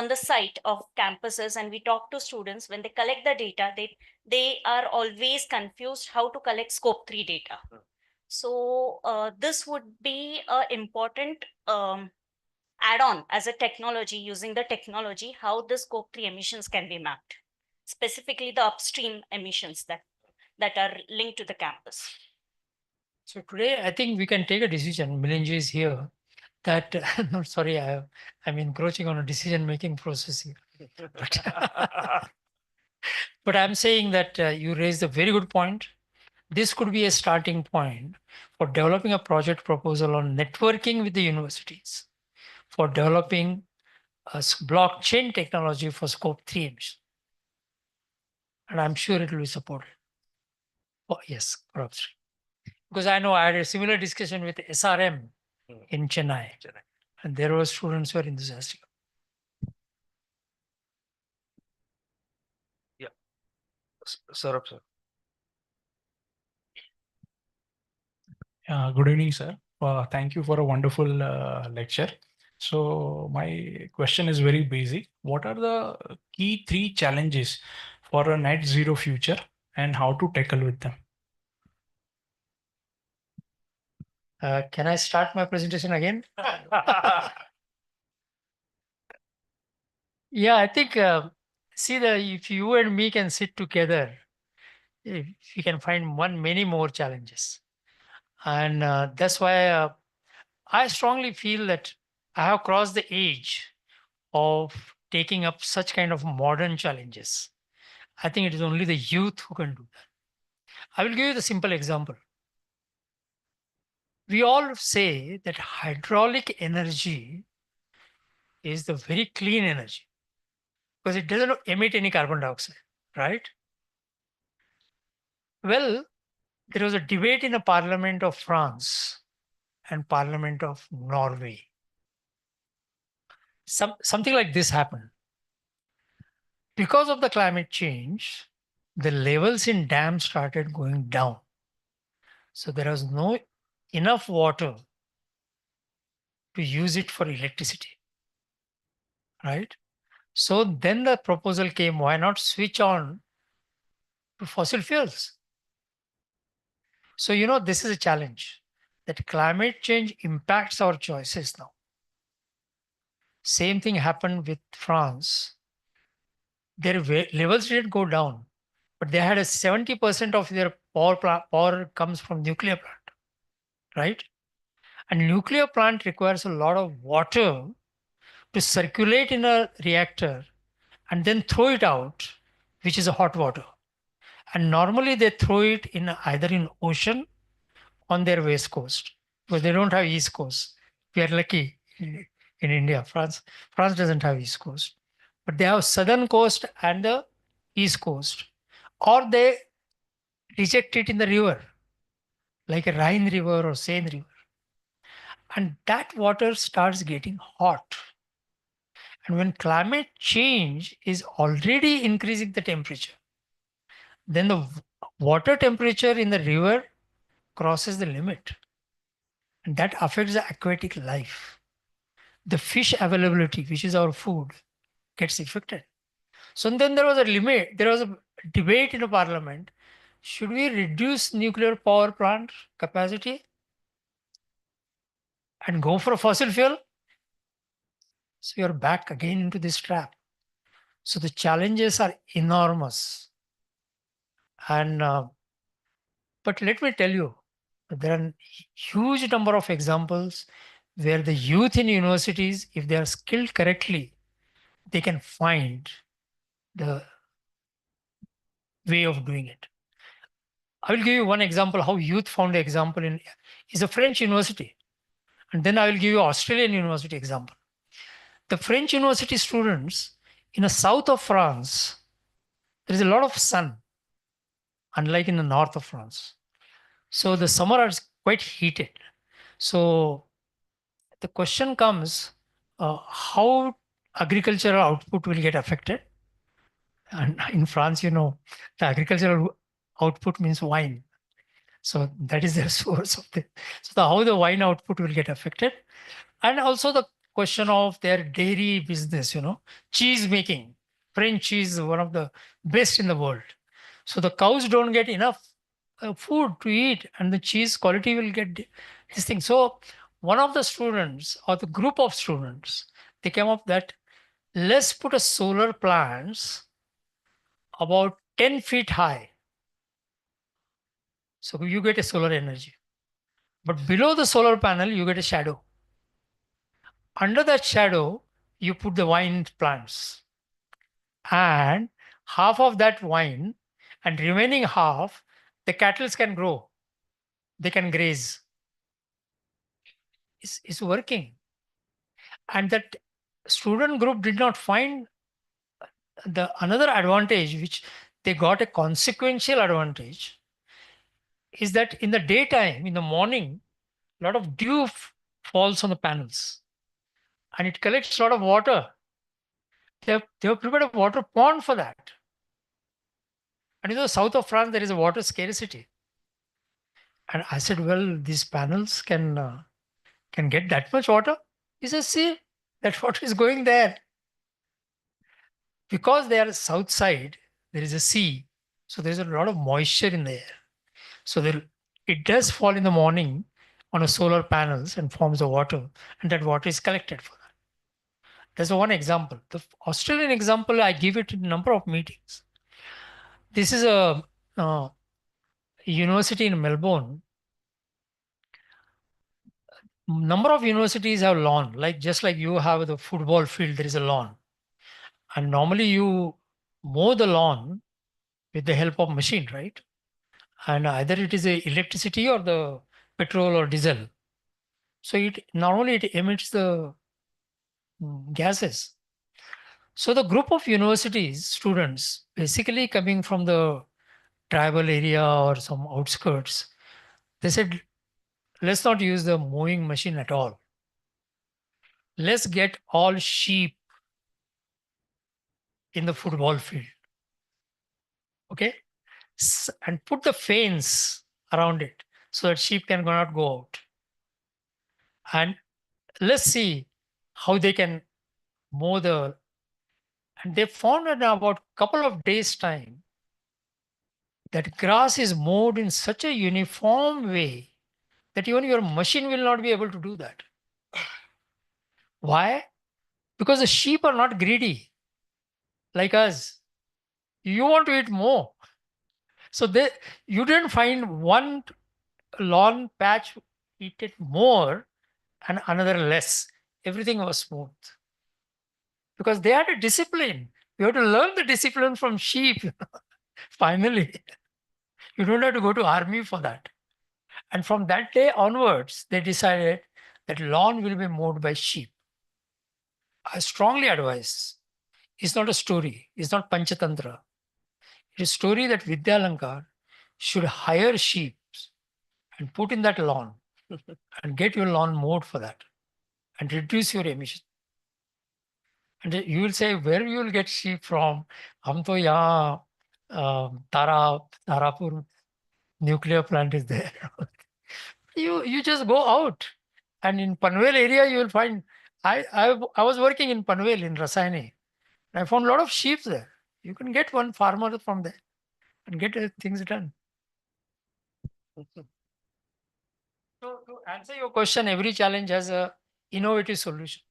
the site of campuses and we talk to students, when they collect the data, they are always confused how to collect scope 3 data. So this would be a important add-on as a technology, using the technology, how the scope 3 emissions can be mapped, specifically the upstream emissions that are linked to the campus. So today, I think we can take a decision. Milinji is here. That no, sorry, I'm encroaching on a decision-making process here. But I'm saying that you raised a very good point. This could be a starting point for developing a project proposal on networking with the universities, for developing a blockchain technology for scope 3 emissions. And I'm sure it will be supported. Oh, yes, Prof. Because I know I had a similar discussion with SRM in Chennai, and there were students who were enthusiastic. Yeah. Saurabh, sir. Good evening, sir. Thank you for a wonderful lecture. So my question is very basic. What are the key 3 challenges for a net zero future and how to tackle with them? Can I start my presentation again? Yeah, I think, see, if you and me can sit together, we can find many more challenges. And that's why I strongly feel that I have crossed the age of taking up such kind of modern challenges. I think it is only the youth who can do that. I will give you the simple example. We all say that hydraulic energy is the very clean energy because it doesn't emit any carbon dioxide, right? Well, there was a debate in the Parliament of France and Parliament of Norway. Something like this happened. Because of the climate change, the levels in dams started going down. So there was no enough water to use it for electricity, right? So then the proposal came, why not switch on to fossil fuels? So, this is a challenge that climate change impacts our choices now. Same thing happened with France. Their levels didn't go down, but they had a 70% of their power comes from nuclear plant, right? And nuclear plant requires a lot of water to circulate in a reactor and then throw it out, which is a hot water. And normally they throw it in either in ocean on their west coast, because they don't have east coast. We are lucky in India. France doesn't have east coast, but they have southern coast and the east coast, or they reject it in the river, like a Rhine river or Seine river, and that water starts getting hot. And when climate change is already increasing the temperature, then the water temperature in the river crosses the limit, and that affects the aquatic life. The fish availability, which is our food, gets affected. So then there was a debate in the parliament. Should we reduce nuclear power plant capacity and go for a fossil fuel? So you're back again into this trap. So the challenges are enormous. And but let me tell you, there are huge number of examples where the youth in universities, if they are skilled correctly, they can find the way of doing it. I will give you one example how youth found the example is a French university. And then I will give you Australian university example. The French university students in the south of France, there is a lot of sun, unlike in the north of France. So the summer is quite heated. So the question comes, how agricultural output will get affected? And in France, the agricultural output means wine. So that is the source of the. So how the wine output will get affected, and also the question of their dairy business. Cheese making. French cheese is one of the best in the world. So the cows don't get enough food to eat, and the cheese quality will get this thing. So one of the students or the group of students, they came up that let's put a solar plants about 10 feet high. So you get a solar energy. But below the solar panel, you get a shadow. Under that shadow, you put the wine plants. And half of that wine and remaining half, the cattle can grow. They can graze. It's working. And that student group did not find the another advantage, which they got a consequential advantage, is that in the daytime, in the morning, a lot of dew falls on the panels and it collects a lot of water. They have prepared a water pond for that. And south of France, there is a water scarcity. And I said, well, these panels can get that much water. He says, see, that water is going there. Because they are south side, there is a sea. So there's a lot of moisture in the air. So it does fall in the morning on a solar panels and forms the water. And that water is collected for that. That's one example. The Australian example, I give it in a number of meetings. This is a university in Melbourne. Number of universities have lawn, just like you have the football field, there is a lawn. And normally you mow the lawn with the help of machine, right? And either it is a electricity or the petrol or diesel. So normally it emits the gases. So the group of universities students, basically coming from the tribal area or some outskirts, they said, let's not use the mowing machine at all. Let's get all sheep in the football field. Okay? And put the fence around it so that sheep cannot go out. And let's see how they can mow the. And they found in about couple of days' time that grass is mowed in such a uniform way that even your machine will not be able to do that. Why? Because the sheep are not greedy like us. You want to eat more. So you didn't find one lawn patch eat more and another less. Everything was smooth. Because they had a discipline. You have to learn the discipline from sheep. Finally, you don't have to go to army for that. And from that day onwards, they decided that lawn will be mowed by sheep. I strongly advise. It's not a story. It's not Panchatantra. It is a story that Vidyalankar should hire sheep and put in that lawn and get your lawn mowed for that and reduce your emission. And you will say, where you will get sheep from? Hum to yahan, Tarapur nuclear plant is there. You just go out. And in Panvel area, you will find, I was working in Panvel in Rasayani. I found a lot of sheep there. You can get one farmer from there and get things done. So to answer your question, every challenge has a innovative solution.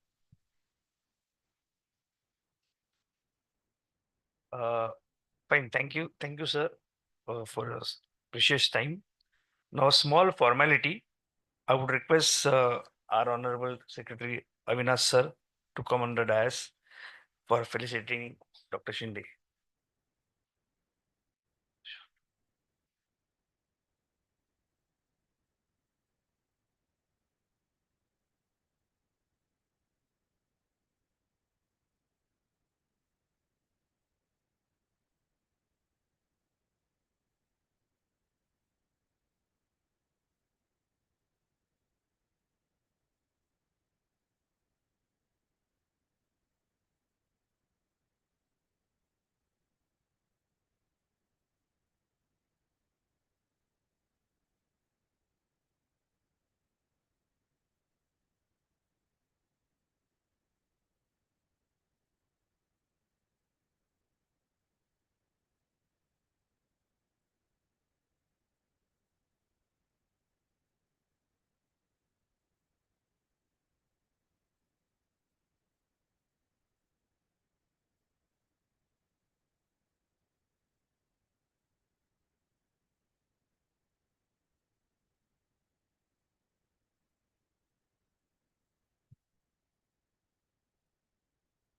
Fine. Thank you, sir, for your precious time. Now, a small formality. I would request our Honorable Secretary Avinash sir to come on the dais for felicitating Dr. Shinde.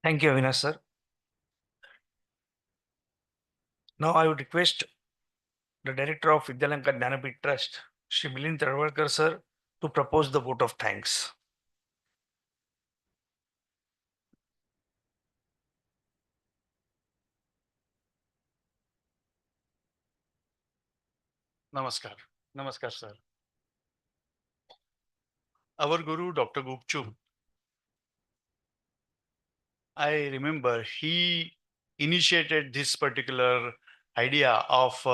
Thank you, Avinash sir. Now, I would request the Director of Vidyalankar Jnanapith Trust, Shri Milind Tarwarkar sir, to propose the vote of thanks. Namaskar. Namaskar, sir. Our Guru, Dr. Gupchu, I remember he initiated this particular idea of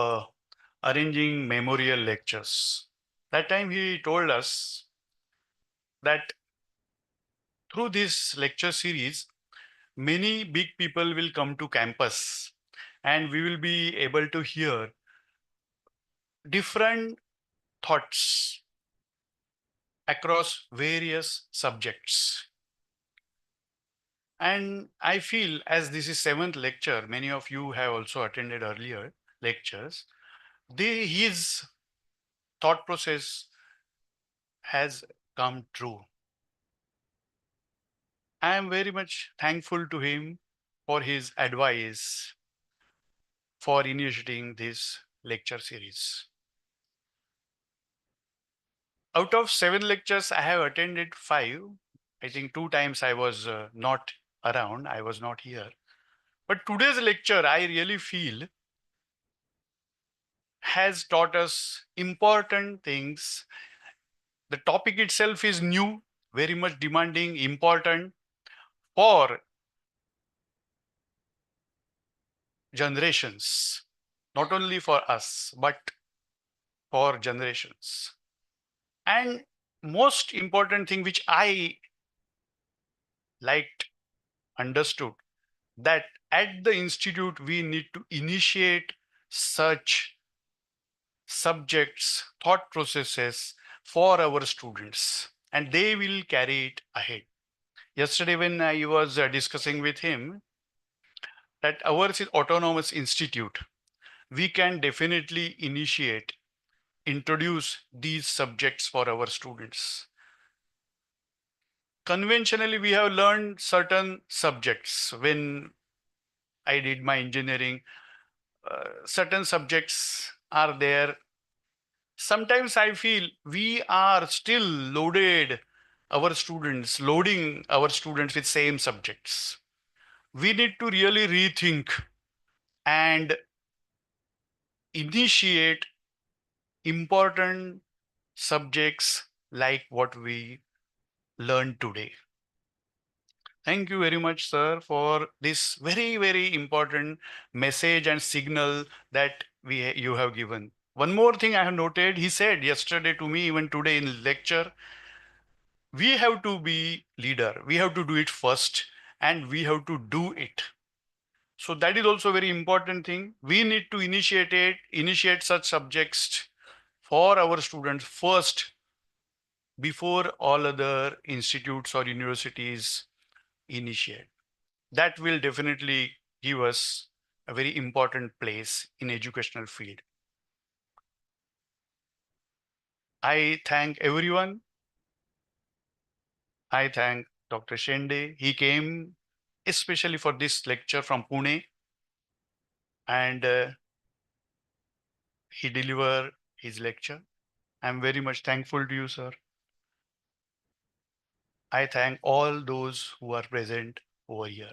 arranging memorial lectures. That time he told us that through this lecture series, many big people will come to campus and we will be able to hear different thoughts across various subjects. And I feel as this is 7th lecture, many of you have also attended earlier lectures, his thought process has come true. I am very much thankful to him for his advice for initiating this lecture series. Out of 7 lectures, I have attended 5. I think 2 times I was not around, I was not here. But today's lecture, I really feel has taught us important things. The topic itself is new, very much demanding, important for generations, not only for us, but for generations. And most important thing which I liked, understood, that at the institute we need to initiate such subjects, thought processes for our students, and they will carry it ahead. Yesterday, when I was discussing with him that ours is autonomous institute, we can definitely initiate, introduce these subjects for our students. Conventionally, we have learned certain subjects. When I did my engineering, certain subjects are there. Sometimes I feel we are still loading our students with same subjects. We need to really rethink and initiate important subjects like what we learned today. Thank you very much, sir, for this very, very important message and signal that you have given. One more thing I have noted, he said yesterday to me, even today in lecture, we have to be leader. We have to do it first, and we have to do it. So that is also a very important thing. We need to initiate such subjects for our students first before all other institutes or universities initiate. That will definitely give us a very important place in educational field. I thank everyone. I thank Dr. Shende. He came especially for this lecture from Pune, and he delivered his lecture. I'm very much thankful to you, sir. I thank all those who are present over here.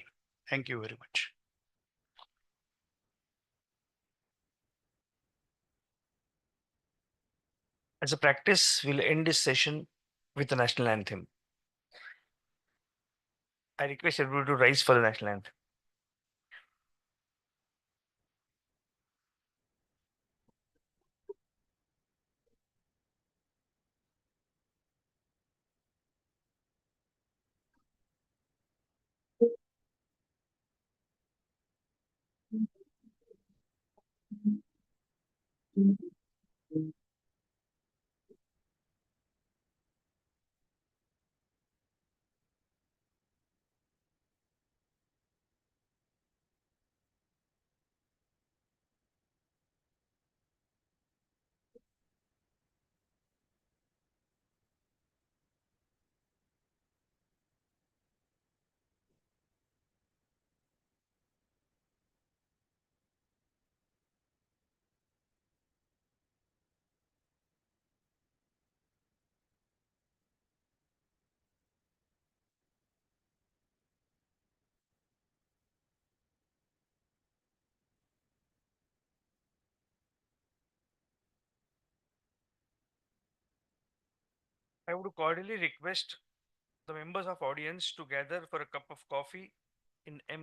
Thank you very much. As a practice, we'll end this session with the national anthem. I request everybody to rise for the national anthem. I would cordially request the members of audience to gather for a cup of coffee in M